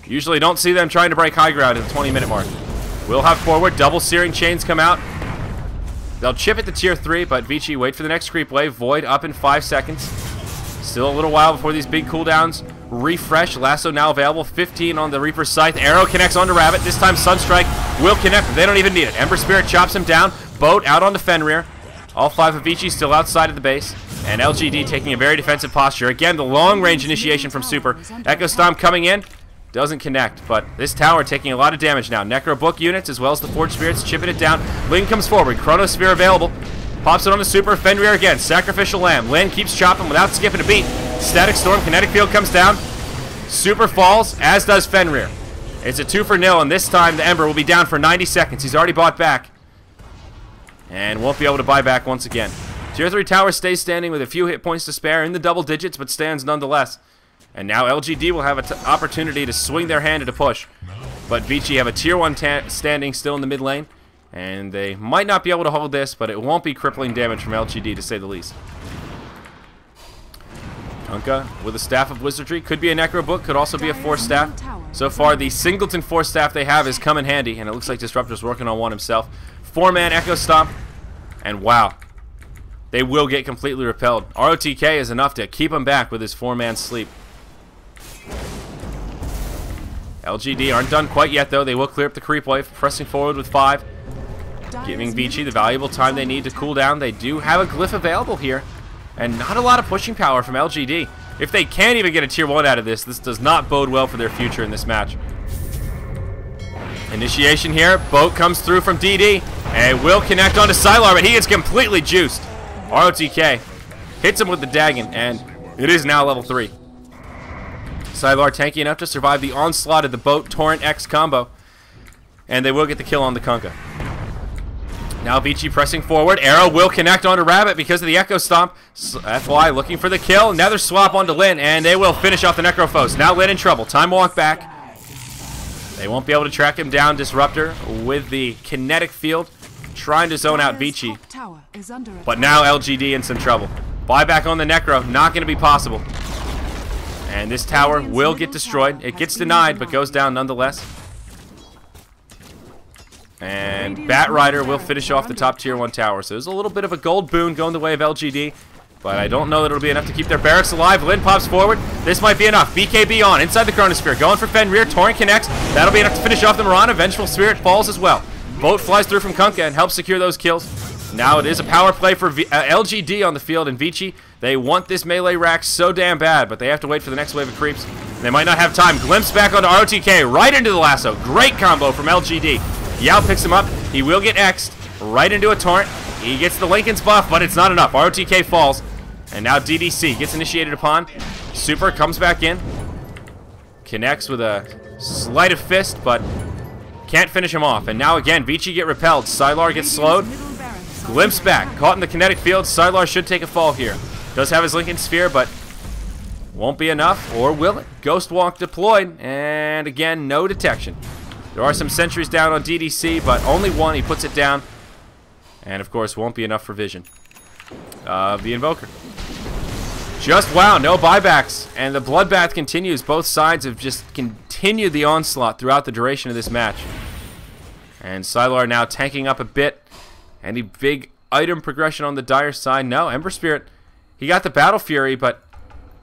Usually don't see them trying to break high ground at the 20-minute mark. We'll have forward, double Searing Chains come out. They'll chip it to tier 3, but Vici wait for the next creep wave. Void up in 5 seconds. Still a little while before these big cooldowns refresh. Lasso now available. 15 on the Reaper's Scythe. Arrow connects onto Rabbit. This time Sunstrike will connect. They don't even need it. Ember Spirit chops him down. Boat out onto Fenrir. All 5 of Vici still outside of the base. And LGD taking a very defensive posture. Again, the long-range initiation from Super. Echo Stomp coming in. Doesn't connect, but this tower taking a lot of damage now. Necro Book units as well as the Forge Spirits chipping it down. Lyn comes forward. Chronosphere available. Pops it on the Super. Fenrir again. Sacrificial Lamb. Lyn keeps chopping without skipping a beat. Static Storm. Kinetic Field comes down. Super falls, as does Fenrir. It's a 2-for-0, and this time the Ember will be down for 90 seconds. He's already bought back. And won't be able to buy back once again. Tier 3 tower stays standing with a few hit points to spare in the double digits, but stands nonetheless. And now LGD will have an opportunity to swing their hand at a push. But Vici have a tier 1 standing still in the mid lane. And they might not be able to hold this, but it won't be crippling damage from LGD to say the least. Kunkka with a Staff of Wizardry. Could be a Necro Book, could also be a Force Staff. So far, the singleton Force Staff they have has come in handy, and it looks like Disruptor's working on one himself. 4-man Echo Stomp, and wow. They will get completely repelled. ROTK is enough to keep him back with his 4-man sleep. LGD aren't done quite yet, though. They will clear up the creep wave, pressing forward with 5. Giving Vici the valuable time they need to cool down. They do have a Glyph available here. And not a lot of pushing power from LGD. If they can't even get a tier 1 out of this, this does not bode well for their future in this match. Initiation here. Boat comes through from DD. And will connect onto Sylar, but he is completely juiced. ROTK hits him with the Dagon, and it is now level 3. Sylar tanky enough to survive the onslaught of the Boat Torrent X combo. And they will get the kill on the Kunkka. Now Vici pressing forward. Arrow will connect onto Rabbit because of the Echo Stomp. FY looking for the kill. Another swap onto Lyn, and they will finish off the Necrophos. Now Lyn in trouble. Time walk back. They won't be able to track him down. Disruptor with the kinetic field trying to zone out Vici. But now LGD in some trouble. Buyback on the Necro. Not going to be possible. And this tower will get destroyed. It gets denied, but goes down nonetheless. And Bat Rider will finish off the top tier 1 tower. So there's a little bit of a gold boon going the way of LGD. But I don't know that it'll be enough to keep their barracks alive. Lyn pops forward. This might be enough. BKB on inside the Chronosphere. Going for Fenrir. Torrent connects. That'll be enough to finish off the Mirana. Vengeful Spirit falls as well. Boat flies through from Kunkka and helps secure those kills. Now it is a power play for LGD on the field. And Vici, they want this melee rack so damn bad. But they have to wait for the next wave of creeps. They might not have time. Glimpse back onto ROTK. Right into the lasso. Great combo from LGD. Yao picks him up. He will get X'd right into a torrent. He gets the Lincoln's buff, but it's not enough. ROTK falls. And now DDC gets initiated upon. Super comes back in. Connects with a sleight of fist, but can't finish him off. And now again, Vici get repelled. Sylar gets slowed. Glimpse back. Caught in the kinetic field. Sylar should take a fall here. Does have his Lincoln Sphere, but won't be enough. Or will it? Ghost Walk deployed. And again, no detection. There are some sentries down on DDC, but only one. He puts it down. And, of course, won't be enough for vision of the Invoker. Just, wow, no buybacks. And the bloodbath continues. Both sides have just continued the onslaught throughout the duration of this match. And Sylar now tanking up a bit. Any big item progression on the Dire side? No, Ember Spirit, he got the Battle Fury, but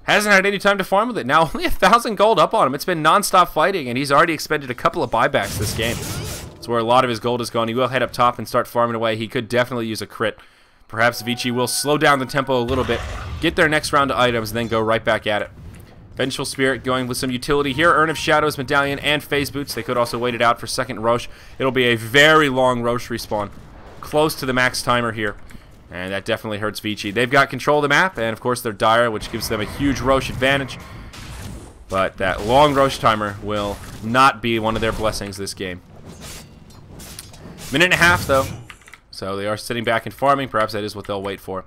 hasn't had any time to farm with it. Now only 1,000 gold up on him. It's been non-stop fighting, and he's already expended a couple of buybacks this game. That's where a lot of his gold is gone. He will head up top and start farming away. He could definitely use a crit. Perhaps Vici will slow down the tempo a little bit, get their next round of items, and then go right back at it. Vengeful Spirit going with some utility here. Urn of Shadows, Medallion, and Phase Boots. They could also wait it out for second Roche. It'll be a very long Roche respawn. Close to the max timer here. And that definitely hurts Vici. They've got control of the map, and of course they're dire, which gives them a huge Roche advantage. But that long Roche timer will not be one of their blessings this game. Minute and a half, though. So they are sitting back and farming. Perhaps that is what they'll wait for.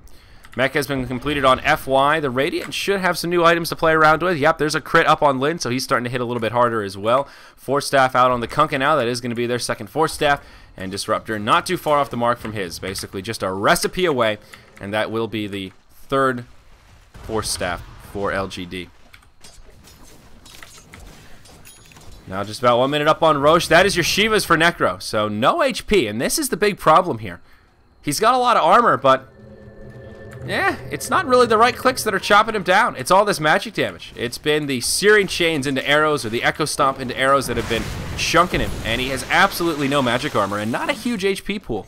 Mech has been completed on FY. The Radiant should have some new items to play around with. Yep, there's a crit up on Lin, so he's starting to hit a little bit harder as well. Force Staff out on the Kunkka now. That is going to be their second Force Staff. And Disruptor not too far off the mark from his. Basically just a recipe away. And that will be the third Force Staff for LGD. Now just about 1 minute up on Roche. That is your Shivas for Necro. So no HP. And this is the big problem here. He's got a lot of armor, but yeah, it's not really the right clicks that are chopping him down. It's all this magic damage. It's been the Searing Chains into arrows or the Echo Stomp into arrows that have been chunking him. And he has absolutely no magic armor and not a huge HP pool.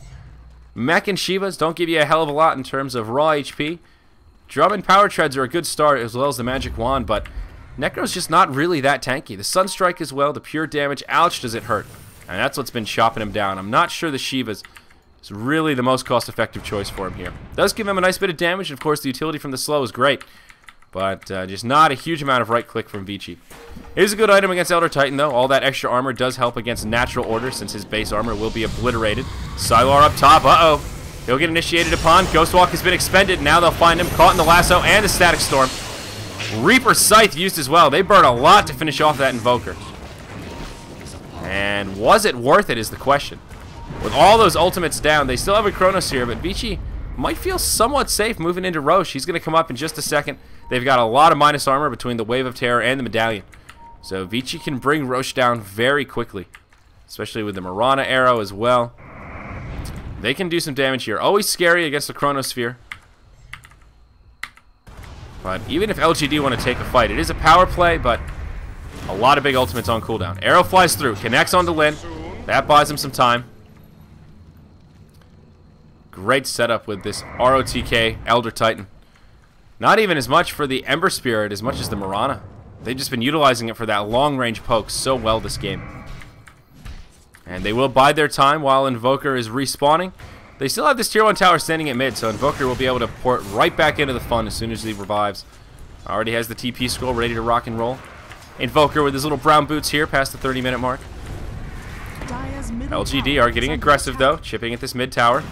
Mech and Shivas don't give you a hell of a lot in terms of raw HP. Drum and Power Treads are a good start as well as the Magic Wand, but Necro's just not really that tanky. The Sunstrike as well, the pure damage, ouch does it hurt. And that's what's been chopping him down. I'm not sure the Shivas is really the most cost-effective choice for him here. Does give him a nice bit of damage, and of course the utility from the slow is great. But just not a huge amount of right-click from Vici. It is a good item against Elder Titan, though. All that extra armor does help against natural order, since his base armor will be obliterated. Sylar up top, uh-oh. He'll get initiated upon. Ghostwalk has been expended. Now they'll find him caught in the lasso and the Static Storm. Reaper Scythe used as well. They burn a lot to finish off that Invoker. And was it worth it is the question. With all those ultimates down, they still have a Chronos here, but Vici might feel somewhat safe moving into Roche. He's going to come up in just a second. They've got a lot of minus armor between the Wave of Terror and the Medallion. So Vici can bring Roche down very quickly, especially with the Mirana arrow as well. They can do some damage here. Always scary against the Chronosphere. But even if LGD want to take a fight, it is a power play, but a lot of big ultimates on cooldown. Arrow flies through, connects onto Lin. That buys him some time. Great setup with this ROTK Elder Titan. Not even as much for the Ember Spirit as much as the Mirana. They've just been utilizing it for that long-range poke so well this game. And they will bide their time while Invoker is respawning. They still have this tier 1 tower standing at mid, so Invoker will be able to port right back into the fun as soon as he revives. Already has the TP scroll ready to rock and roll. Invoker with his little brown boots here past the 30-minute mark. LGD are getting aggressive though, chipping at this mid tower.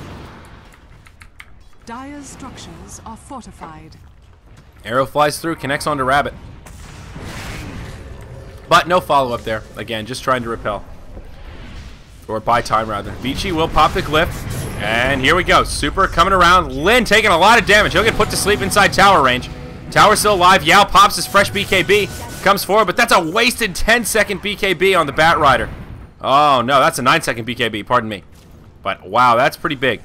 Dire's structures are fortified. Arrow flies through, connects onto Rabbit. But no follow-up there. Again, just trying to repel. Or buy time, rather. Vici will pop the glyph. And here we go. Super coming around. Lin taking a lot of damage. He'll get put to sleep inside tower range. Tower still alive. Yao pops his fresh BKB. Comes forward, but that's a wasted 10-second BKB on the Bat Rider. Oh, no. That's a 9-second BKB. Pardon me. But, wow, that's pretty big.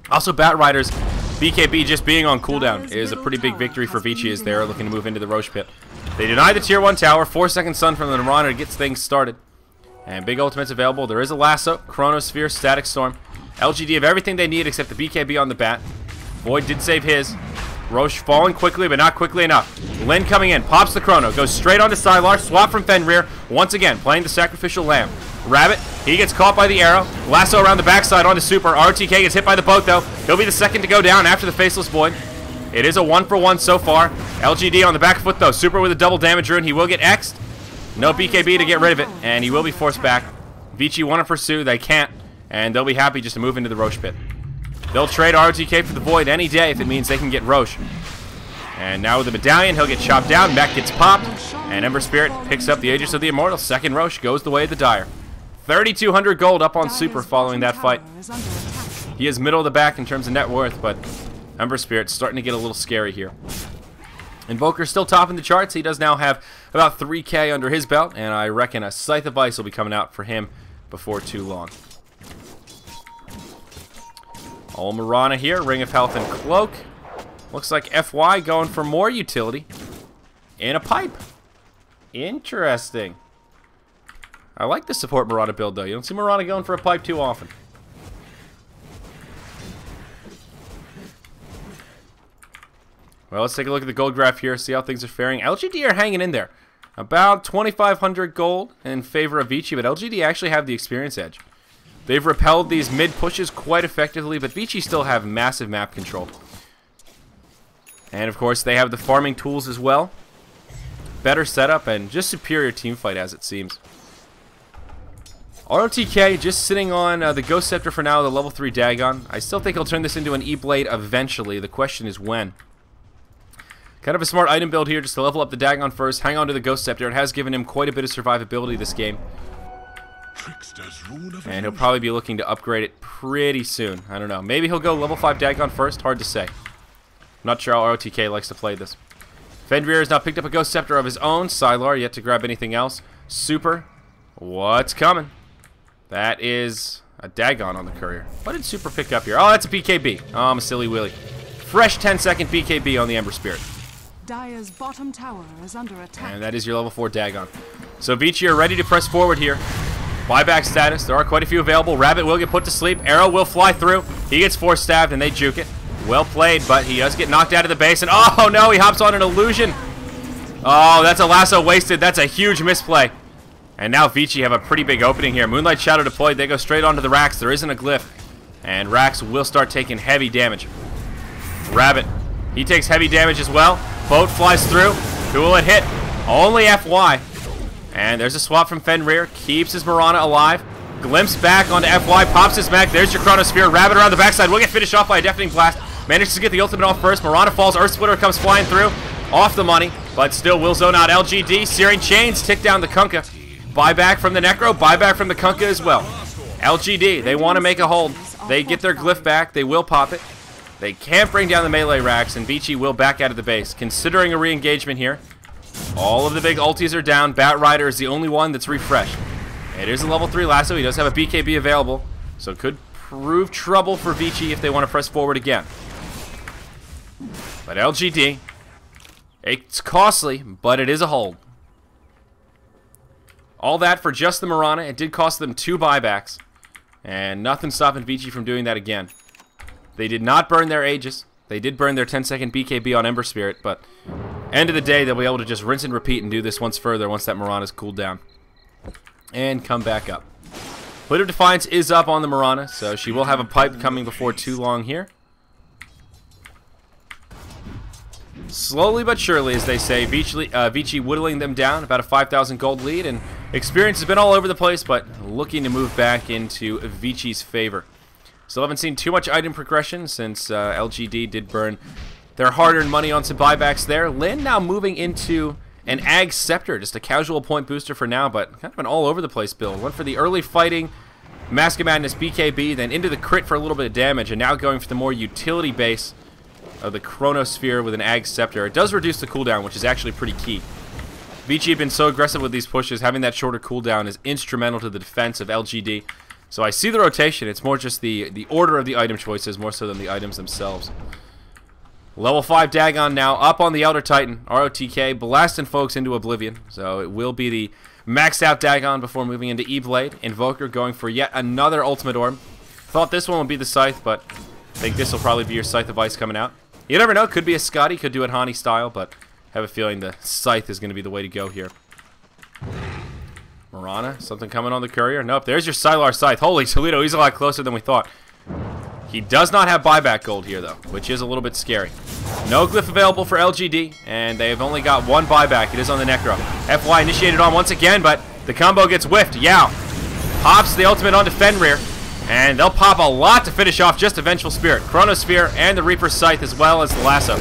Also, Bat Rider's BKB just being on cooldown is a pretty big victory for Vici as they're looking to move into the Roche pit. They deny the tier 1 tower. 4-second stun from the Mirana gets things started. And big ultimates available. There is a lasso, Chronosphere, Static Storm. LGD have everything they need except the BKB on the bat. Void did save his. Roche falling quickly, but not quickly enough. Lin coming in, pops the Chrono, goes straight onto Sylar, swap from Fenrir, once again, playing the Sacrificial Lamb. Rabbit, he gets caught by the arrow. Lasso around the backside onto Super. RTK gets hit by the boat, though. He'll be the second to go down after the Faceless Void. It is a 1-for-1 so far. LGD on the back foot, though. Super with a double damage rune. He will get X'd. No BKB to get rid of it, and he will be forced back. Vici want to pursue. They can't, and they'll be happy just to move into the Roche pit. They'll trade ROTK for the Void any day if it means they can get Roche. And now with the Medallion, he'll get chopped down. Mech gets popped, and Ember Spirit picks up the Aegis of the Immortal. Second Roche goes the way of the Dire. 3,200 gold up on Super following that fight. He is middle of the back in terms of net worth, but Ember Spirit's starting to get a little scary here. Invoker's still topping the charts. He does now have about 3K under his belt, and I reckon a Scythe of Ice will be coming out for him before too long. All Mirana here, Ring of Health and Cloak. Looks like FY going for more utility in a pipe. Interesting. I like the support Mirana build, though. You don't see Mirana going for a pipe too often. Well, let's take a look at the gold graph here, see how things are faring. LGD are hanging in there. About 2,500 gold in favor of Vici, but LGD actually have the experience edge. They've repelled these mid pushes quite effectively, but Vici still have massive map control. And of course, they have the farming tools as well. Better setup and just superior team fight as it seems. ROTK just sitting on the Ghost Scepter for now, the level 3 Dagon. I still think he'll turn this into an E-Blade eventually. The question is when. Kind of a smart item build here just to level up the Dagon first, hang on to the Ghost Scepter. It has given him quite a bit of survivability this game. And he'll probably be looking to upgrade it pretty soon. I don't know. Maybe he'll go level 5 Dagon first. Hard to say. Not sure how ROTK likes to play this. Fenrir has now picked up a Ghost Scepter of his own. Sylar yet to grab anything else. Super. What's coming? That is a Dagon on the courier. What did Super pick up here? Oh, that's a BKB. Oh, I'm a silly willy. Fresh 10-second BKB on the Ember Spirit. Dire's bottom tower is under attack. And that is your level 4 Dagon. So Vici are ready to press forward here. Buyback status. There are quite a few available. Rabbit will get put to sleep. Arrow will fly through. He gets force stabbed and they juke it. Well played, but he does get knocked out of the base. And oh no, he hops on an illusion. Oh, that's a lasso wasted. That's a huge misplay. And now Vici have a pretty big opening here. Moonlight Shadow deployed. They go straight onto the Rax. There isn't a glyph. And Rax will start taking heavy damage. Rabbit. He takes heavy damage as well. Boat flies through. Who will it hit? Only FY. And there's a swap from Fenrir. Keeps his Mirana alive. Glimpse back onto FY. Pops his mech. There's your Chronosphere. Rabbit around the backside. Will get finished off by a deafening blast. Manages to get the ultimate off first. Mirana falls. Earth Splitter comes flying through. Off the money. But still will zone out LGD. Searing Chains tick down the Kunkka. Buyback from the Necro, buyback from the Kunkka as well. LGD, they want to make a hold. They get their glyph back, they will pop it. They can't bring down the melee racks, and Vici will back out of the base. Considering a re-engagement here, all of the big ultis are down. Bat Rider is the only one that's refreshed. It is a level 3 lasso, he does have a BKB available, so it could prove trouble for Vici if they want to press forward again. But LGD, it's costly, but it is a hold. All that for just the Mirana. It did cost them 2 buybacks. And nothing stopping Vici from doing that again. They did not burn their Aegis. They did burn their 10-second BKB on Ember Spirit, but end of the day, they'll be able to just rinse and repeat and do this once further once that Mirana's cooled down. And come back up. Blade of Defiance is up on the Mirana, so she will have a pipe coming before too long here. Slowly but surely, as they say, Vici whittling them down, about a 5,000 gold lead, and experience has been all over the place, but looking to move back into Vici's favor. Still haven't seen too much item progression since LGD did burn their hard-earned money on some buybacks there. Lin now moving into an Ag Scepter, just a casual point booster for now, but kind of an all-over-the-place build. Went for the early fighting, Mask of Madness BKB, then into the crit for a little bit of damage, and now going for the more utility base of the Chronosphere with an Ag Scepter. It does reduce the cooldown, which is actually pretty key. Vici have been so aggressive with these pushes, having that shorter cooldown is instrumental to the defense of LGD. So I see the rotation, it's more just the order of the item choices, more so than the items themselves. Level 5 Dagon now up on the Elder Titan. ROTK blasting folks into oblivion. So it will be the maxed out Dagon before moving into E-Blade. Invoker going for yet another Ultimate Orb. Thought this one would be the Scythe, but I think this will probably be your Scythe of Ice coming out. You never know, could be a Scotty, could do it Hani style, but I have a feeling the Scythe is going to be the way to go here. Mirana, something coming on the courier? Nope, there's your Sylar Scythe. Holy Toledo, he's a lot closer than we thought. He does not have buyback gold here, though, which is a little bit scary. No glyph available for LGD, and they have only got 1 buyback. It is on the Necro. FY initiated on once again, but the combo gets whiffed. Yao pops the ultimate onto Fenrir. And they'll pop a lot to finish off just a Vengeful Spirit. Chronosphere and the Reaper's Scythe as well as the Lasso.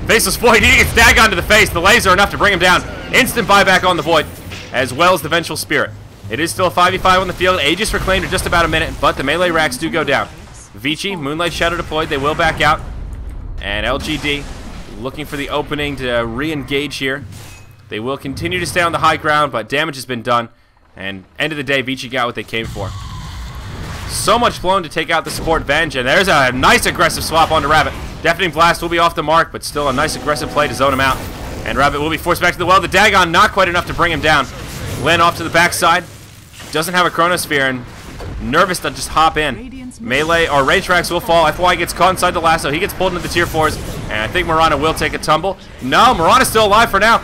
Faceless Void, he gets Dagon to the face. The laser enough to bring him down. Instant buyback on the Void, as well as the Vengeful Spirit. It is still a 5v5 on the field. Aegis reclaimed in just about a minute, but the melee racks do go down. Vici, Moonlight Shadow deployed. They will back out. And LGD looking for the opening to re-engage here. They will continue to stay on the high ground, but damage has been done. And end of the day, Vici got what they came for. So much blown to take out the support Venge, and there's a nice aggressive swap onto Rabbit. Deafening Blast will be off the mark, but still a nice aggressive play to zone him out. And Rabbit will be forced back to the well. The Dagon not quite enough to bring him down. Lin off to the backside. Doesn't have a Chronosphere, and nervous to just hop in. Radiant's Melee or range tracks will fall. FY gets caught inside the lasso. He gets pulled into the tier 4s. And I think Mirana will take a tumble. No, Mirana's still alive for now.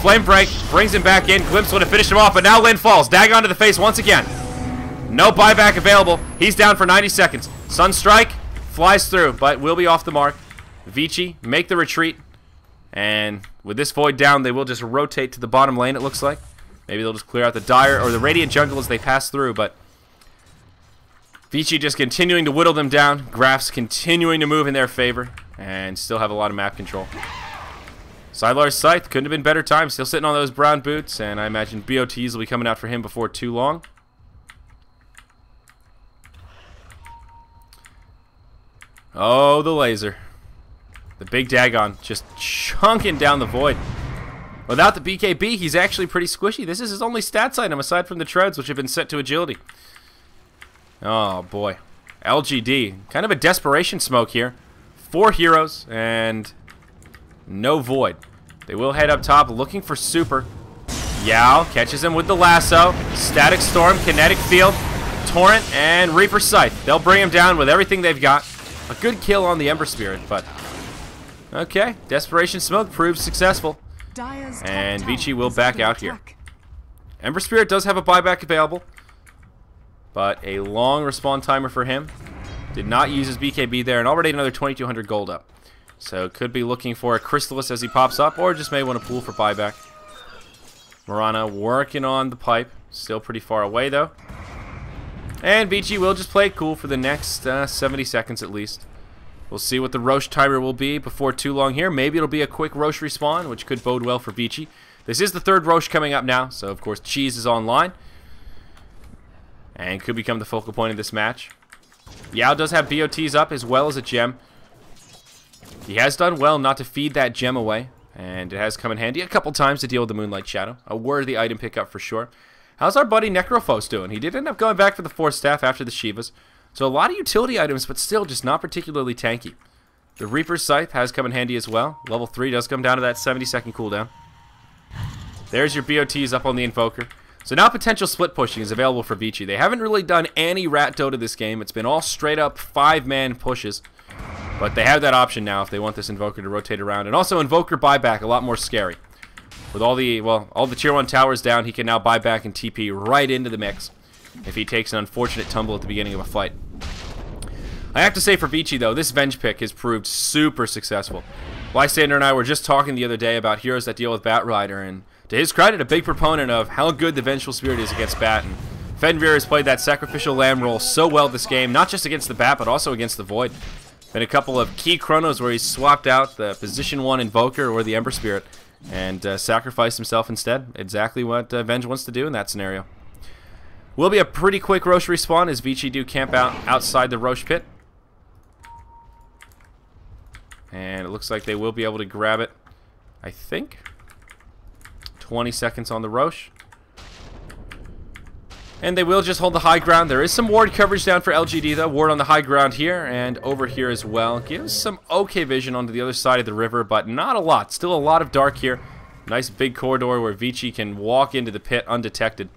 Flame Break brings him back in. Glimpse would have finished him off, but now Lin falls. Dagon to the face once again. No buyback available. He's down for 90 seconds. Sunstrike flies through, but will be off the mark. Vici make the retreat. And with this Void down, they will just rotate to the bottom lane, it looks like. Maybe they'll just clear out the Dire or the Radiant jungle as they pass through, but Vici just continuing to whittle them down. Graphs continuing to move in their favor and still have a lot of map control. Sylar's Scythe couldn't have been better time. Still sitting on those brown boots, and I imagine BOTs will be coming out for him before too long. Oh, the laser. The big Dagon just chunking down the Void. Without the BKB, he's actually pretty squishy. This is his only stats item aside from the treads, which have been set to agility. Oh, boy. LGD. Kind of a desperation smoke here. 4 heroes and no Void. They will head up top looking for Super. Yao catches him with the lasso. Static Storm, Kinetic Field, Torrent, and Reaper Scythe. They'll bring him down with everything they've got. A good kill on the Ember Spirit, but okay. Desperation Smoke proves successful. And Vici will back out here. Ember Spirit does have a buyback available, but a long respawn timer for him. Did not use his BKB there, and already another 2,200 gold up. So could be looking for a Crystallis as he pops up, or just may want to pool for buyback. Mirana working on the pipe. Still pretty far away, though. And Vici will just play it cool for the next 70 seconds at least. We'll see what the Roche timer will be before too long here. Maybe it'll be a quick Roche respawn, which could bode well for Vici. This is the 3rd Roche coming up now, so of course Cheese is online. And could become the focal point of this match. Yao does have BOTs up as well as a gem. He has done well not to feed that gem away, and it has come in handy a couple times to deal with the Moonlight Shadow. A worthy item pickup for sure. How's our buddy Necrophos doing? He did end up going back for the 4th staff after the Shivas. So a lot of utility items, but still just not particularly tanky. The Reaper's Scythe has come in handy as well. Level 3 does come down to that 70-second cooldown. There's your BOTs up on the Invoker. So now potential split pushing is available for Vici. They haven't really done any rat Dota this game. It's been all straight up 5-man pushes. But they have that option now if they want this Invoker to rotate around. And also Invoker buyback, a lot more scary. With all the tier 1 towers down, he can now buy back and TP right into the mix if he takes an unfortunate tumble at the beginning of a fight. I have to say for Vici, though, this Venge pick has proved super successful. Lysander and I were just talking the other day about heroes that deal with Bat Rider, and to his credit, a big proponent of how good the Vengeful Spirit is against Bat. And Fenrir has played that Sacrificial Lamb role so well this game, not just against the Bat, but also against the Void. Been a couple of key chronos where he's swapped out the position 1 Invoker or the Ember Spirit and sacrificed himself instead. Exactly what Venge wants to do in that scenario. Will be a pretty quick Roche respawn as Vici do camp out outside the Roche pit. And it looks like they will be able to grab it, I think. 20 seconds on the Roche. And they will just hold the high ground. There is some ward coverage down for LGD, though. Ward on the high ground here and over here as well. Gives some okay vision onto the other side of the river, but not a lot. Still a lot of dark here. Nice big corridor where Vici can walk into the pit undetected.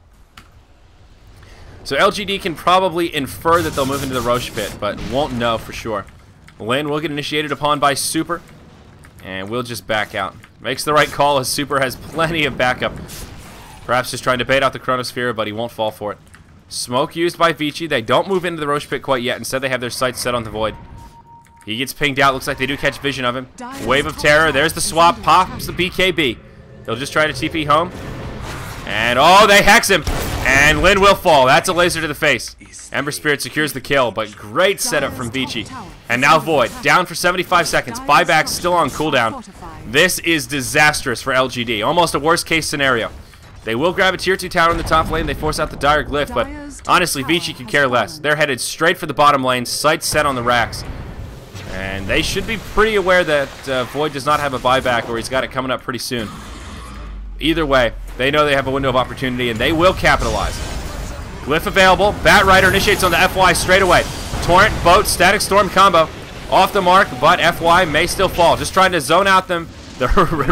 So LGD can probably infer that they'll move into the Roche pit, but won't know for sure. Lane will get initiated upon by Super, and we'll just back out. Makes the right call as Super has plenty of backup. Perhaps just trying to bait out the Chronosphere, but he won't fall for it. Smoke used by Vici. They don't move into the Roche pit quite yet. Instead, they have their sights set on the Void. He gets pinged out. Looks like they do catch vision of him. Wave of Terror. There's the swap. Pops the BKB. They'll just try to TP home. And, oh, they hex him. And Lin will fall. That's a laser to the face. Ember Spirit secures the kill, but great setup from Vici. And now Void. Down for 75 seconds. Buyback still on cooldown. This is disastrous for LGD. Almost a worst-case scenario. They will grab a tier 2 tower in the top lane. They force out the Dire Glyph, but honestly, Vici could care less. They're headed straight for the bottom lane, sights set on the racks. And they should be pretty aware that Void does not have a buyback, or he's got it coming up pretty soon. Either way, they know they have a window of opportunity, and they will capitalize. Glyph available. Bat Rider initiates on the FY straight away. Torrent, Boat, Static Storm combo. Off the mark, but FY may still fall. Just trying to zone out the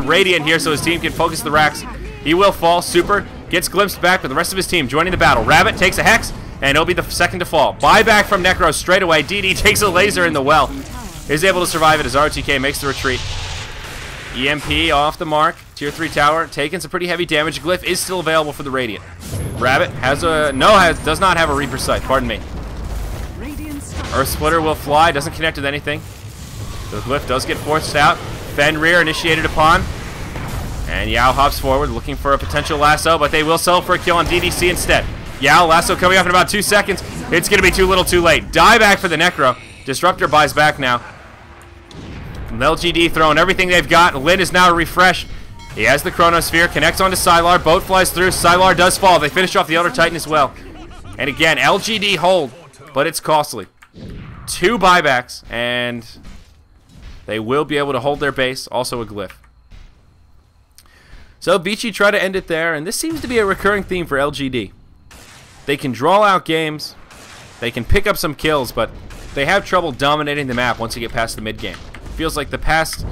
Radiant here so his team can focus the racks. He will fall. Super gets glimpsed back with the rest of his team joining the battle. Rabbit takes a hex And he'll be the second to fall. Buyback from Necro straight away. DD takes a laser in the well. Is able to survive it as RTK makes the retreat. EMP off the mark. Tier 3 tower taking some pretty heavy damage. Glyph is still available for the Radiant. Rabbit has a... does not have a Reaper Sight. Pardon me. Earth Splitter will fly. Doesn't connect with anything. The Glyph does get forced out. Fenrir initiated upon. And Yao hops forward looking for a potential lasso, but they will sell for a kill on DDC instead. Yao, lasso coming up in about 2 seconds. It's going to be too little too late. Die back for the Necro. Disruptor buys back now. LGD throwing everything they've got. Lin is now refreshed. He has the Chronosphere. Connects onto Sylar. Boat flies through. Sylar does fall. They finish off the Elder Titan as well. And again, LGD hold, but it's costly. 2 buybacks, and they will be able to hold their base. Also a Glyph. So Vici try to end it there, and this seems to be a recurring theme for LGD. They can draw out games, they can pick up some kills, but they have trouble dominating the map once you get past the mid game. Feels like the past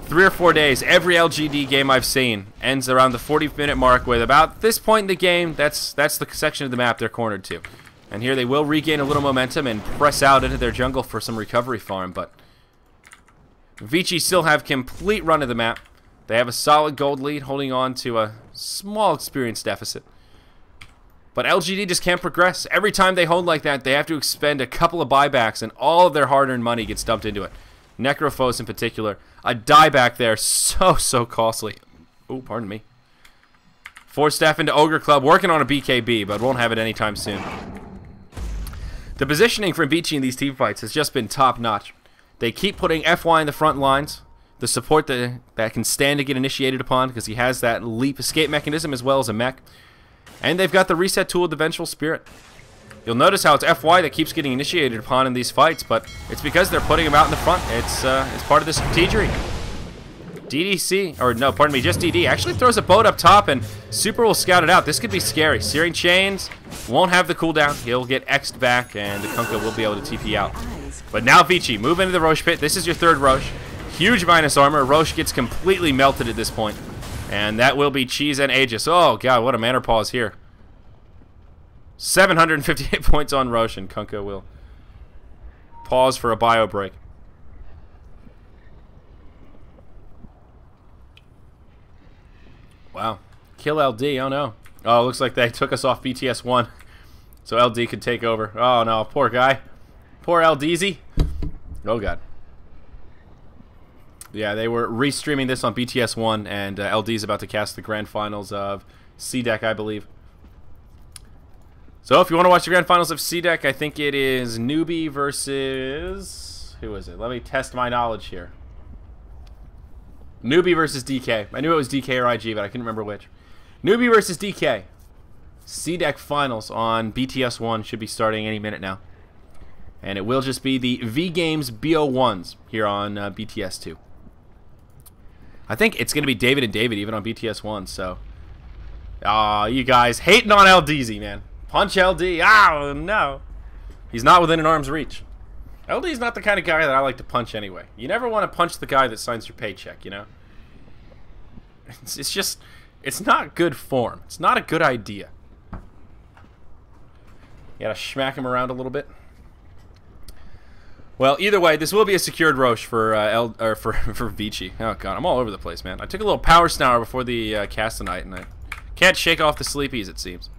3 or 4 days, every LGD game I've seen ends around the 40-minute mark with about this point in the game, that's the section of the map they're cornered to. And here they will regain a little momentum and press out into their jungle for some recovery farm, but Vici still have complete run of the map. They have a solid gold lead, holding on to a small experience deficit. But LGD just can't progress. Every time they hold like that, they have to expend a couple of buybacks, and all of their hard-earned money gets dumped into it. Necrophos in particular. A dieback there, so costly. Oh, pardon me. 4 staff into Ogre Club, working on a BKB, but won't have it anytime soon. The positioning for Vici in these team fights has just been top-notch. They keep putting FY in the front lines, the support that can stand to get initiated upon, because he has that leap escape mechanism as well as a mech. And they've got the reset tool of the Vengeful Spirit. You'll notice how it's FY that keeps getting initiated upon in these fights, but it's because they're putting him out in the front. It's part of the strategery. DDC, or no, pardon me, just DD, actually throws a boat up top, and Super will scout it out. This could be scary. Searing Chains won't have the cooldown. He'll get X'd back, and the Kunkka will be able to TP out. But now Vici, move into the Roche pit. This is your 3rd Roche. Huge minus armor. Roche gets completely melted at this point. And that will be Cheese and Aegis. Oh, God, what a mana pause here. 758 points on Roche, and Kunkka will pause for a bio break. Wow. Kill LD, oh no. Oh, looks like they took us off BTS 1. So LD could take over. Oh no, poor guy. Poor LDZ. Oh God. Yeah, they were restreaming this on BTS 1, and LD's about to cast the grand finals of C-Deck, I believe. So if you want to watch the grand finals of C-Deck, I think it is Newbie versus... who is it? Let me test my knowledge here. Newbie versus DK. I knew it was DK or IG, but I couldn't remember which. Newbie versus DK. C-Deck finals on BTS 1 should be starting any minute now. And it will just be the V-Games BO1s here on BTS 2. I think it's going to be David and David even on BTS 1, so... aw, you guys hating on LDZ, man. Punch LD. Oh, no. He's not within an arm's reach. LD's not the kind of guy that I like to punch anyway. You never want to punch the guy that signs your paycheck, you know? It's just... it's not good form. It's not a good idea. You gotta smack him around a little bit. Well, either way, this will be a secured Roche for for Vici. Oh god, I'm all over the place, man. I took a little power snour before the cast tonight, and I can't shake off the sleepies, it seems.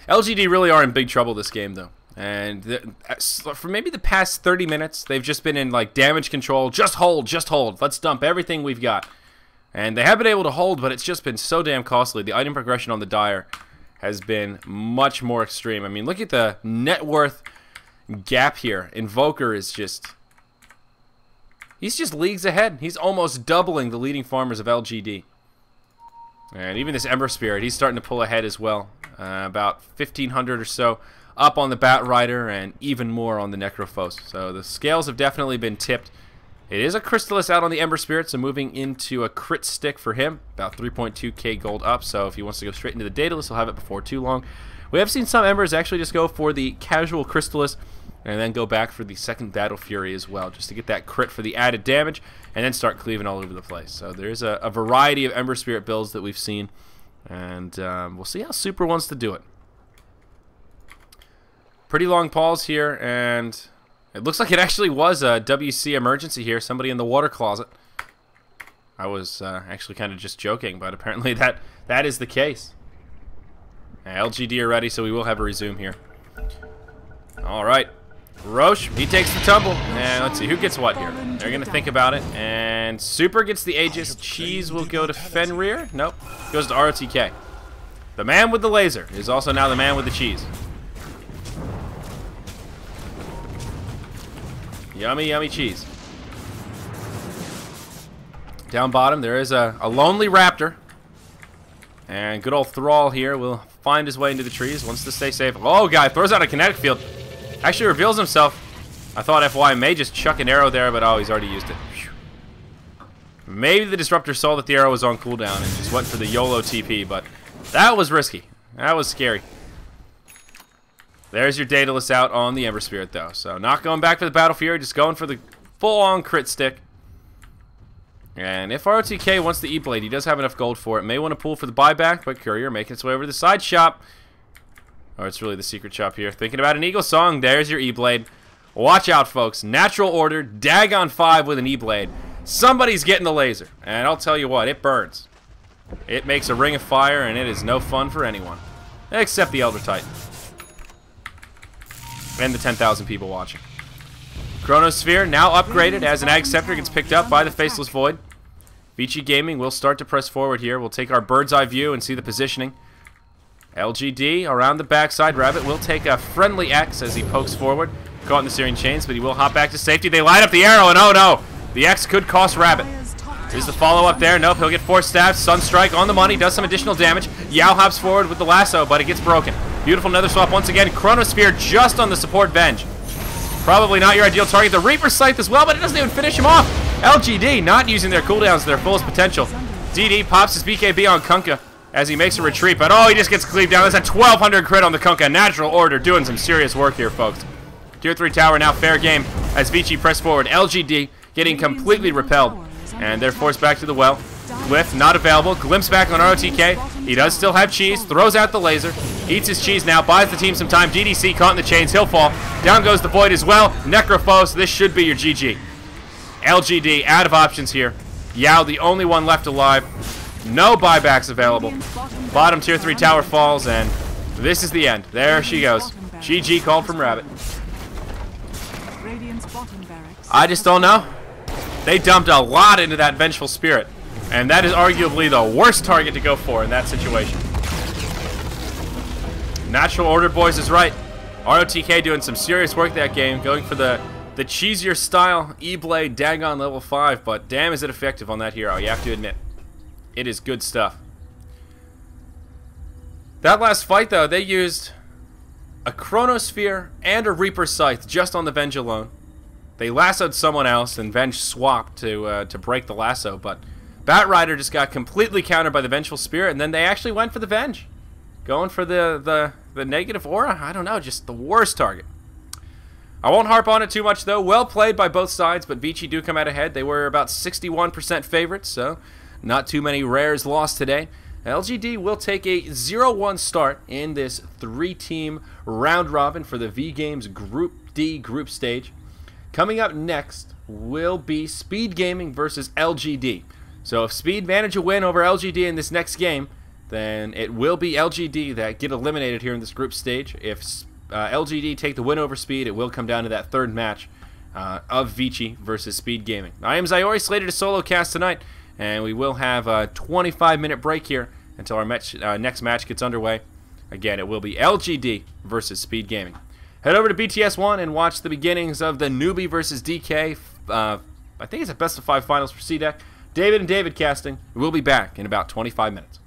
LGD really are in big trouble this game, though. And for maybe the past 30 minutes, they've just been in like damage control. Just hold, just hold. Let's dump everything we've got. And they have been able to hold, but it's just been so damn costly. The item progression on the Dire has been much more extreme. I mean, look at the net worth gap here. Invoker is just... he's just leagues ahead. He's almost doubling the leading farmers of LGD. And even this Ember Spirit, he's starting to pull ahead as well. About 1,500 or so up on the Bat Rider, and even more on the Necrophos. So the scales have definitely been tipped. It is a Crystallis out on the Ember Spirit, so moving into a crit stick for him. About 3.2k gold up, so if he wants to go straight into the Daedalus, he'll have it before too long. We have seen some Embers actually just go for the casual Crystallis, and then go back for the second Battle Fury as well, just to get that crit for the added damage, and then start cleaving all over the place. So there's a variety of Ember Spirit builds that we've seen, and we'll see how Super wants to do it. Pretty long pause here, and it looks like it actually was a WC emergency here. Somebody in the water closet. I was actually kind of just joking, but apparently that is the case. LGD are ready, so we will have a resume here. All right. Roche, he takes the tumble. And let's see, who gets what here? They're going to think about it. And Super gets the Aegis. Cheese will go to Fenrir. Nope. Goes to ROTK. The man with the laser is also now the man with the cheese. Yummy, yummy cheese. Down bottom, there is a lonely raptor. And good old Thrall here will find his way into the trees. Wants to stay safe. Oh, guy throws out a kinetic field. Actually reveals himself. I thought FY may just chuck an arrow there, but oh, he's already used it. Whew. Maybe the Disruptor saw that the arrow was on cooldown and just went for the YOLO TP, but that was risky. That was scary. There's your Daedalus out on the Ember Spirit, though. So not going back for the Battle Fury, just going for the full-on crit stick. And if ROTK wants the E-Blade, he does have enough gold for it. May want to pull for the buyback, but Courier making its way over to the side shop. Or it's really the secret shop here. Thinking about an Eagle Song, there's your E-Blade. Watch out, folks. Natural Order, Dagon 5 with an E-Blade. Somebody's getting the laser. And I'll tell you what, it burns. It makes a ring of fire, and it is no fun for anyone. Except the Elder Titan. And the 10,000 people watching. Chronosphere now upgraded as an Ag Scepter gets picked up by the Faceless Void. Vici Gaming will start to press forward here. We'll take our bird's eye view and see the positioning. LGD around the backside. Rabbit will take a friendly X as he pokes forward. Caught in the Searing Chains, but he will hop back to safety. They light up the arrow, and oh no! The X could cost Rabbit. Is the follow-up there? Nope, he'll get 4 stabs. Sunstrike on the money, does some additional damage. Yao hops forward with the lasso, but it gets broken. Beautiful Nether Swap once again. Chronosphere just on the support Venge. Probably not your ideal target. The Reaper Scythe as well, but it doesn't even finish him off. LGD not using their cooldowns to their fullest potential. DD pops his BKB on Kunkka as he makes a retreat, but oh, he just gets cleaved down. That's a 1200 crit on the Kunkka. Natural Order doing some serious work here, folks. Tier 3 tower now fair game as Vici press forward. LGD getting completely repelled, and they're forced back to the well. Glyph not available. Glimpse back on ROTK. He does still have cheese. Throws out the laser. Eats his cheese now. Buys the team some time. DDC caught in the chains. He'll fall. Down goes the Void as well. Necrophos. This should be your GG. LGD out of options here. Yao the only one left alive. No buybacks available. Bottom tier 3 tower falls, and this is the end. There she goes. GG called from Rabbit. I just don't know. They dumped a lot into that Vengeful Spirit. And that is arguably the worst target to go for in that situation. Natural Order boys is right. ROTK doing some serious work that game, going for the cheesier style E-Blade Dagon level 5, but damn is it effective on that hero, you have to admit. It is good stuff. That last fight though, they used a Chronosphere and a Reaper Scythe just on the Venge alone. They lassoed someone else and Venge swapped to break the lasso, but Batrider just got completely countered by the Vengeful Spirit, and then they actually went for the Venge. Going for the negative aura? I don't know, just the worst target. I won't harp on it too much, though. Well played by both sides, but Vici do come out ahead. They were about 61% favorites, so not too many rares lost today. LGD will take a 0-1 start in this 3-team round robin for the V-Games Group D group stage. Coming up next will be Speed Gaming versus LGD. So if Speed manage a win over LGD in this next game, then it will be LGD that get eliminated here in this group stage. If LGD take the win over Speed, it will come down to that third match of Vici versus Speed Gaming. I am Zyori, slated to solo cast tonight, and we will have a 25-minute break here until our next match gets underway. Again, it will be LGD versus Speed Gaming. Head over to BTS1 and watch the beginnings of the Newbie versus DK. I think it's a best-of-5 finals for C-Deck. David and David casting. We'll be back in about 25 minutes.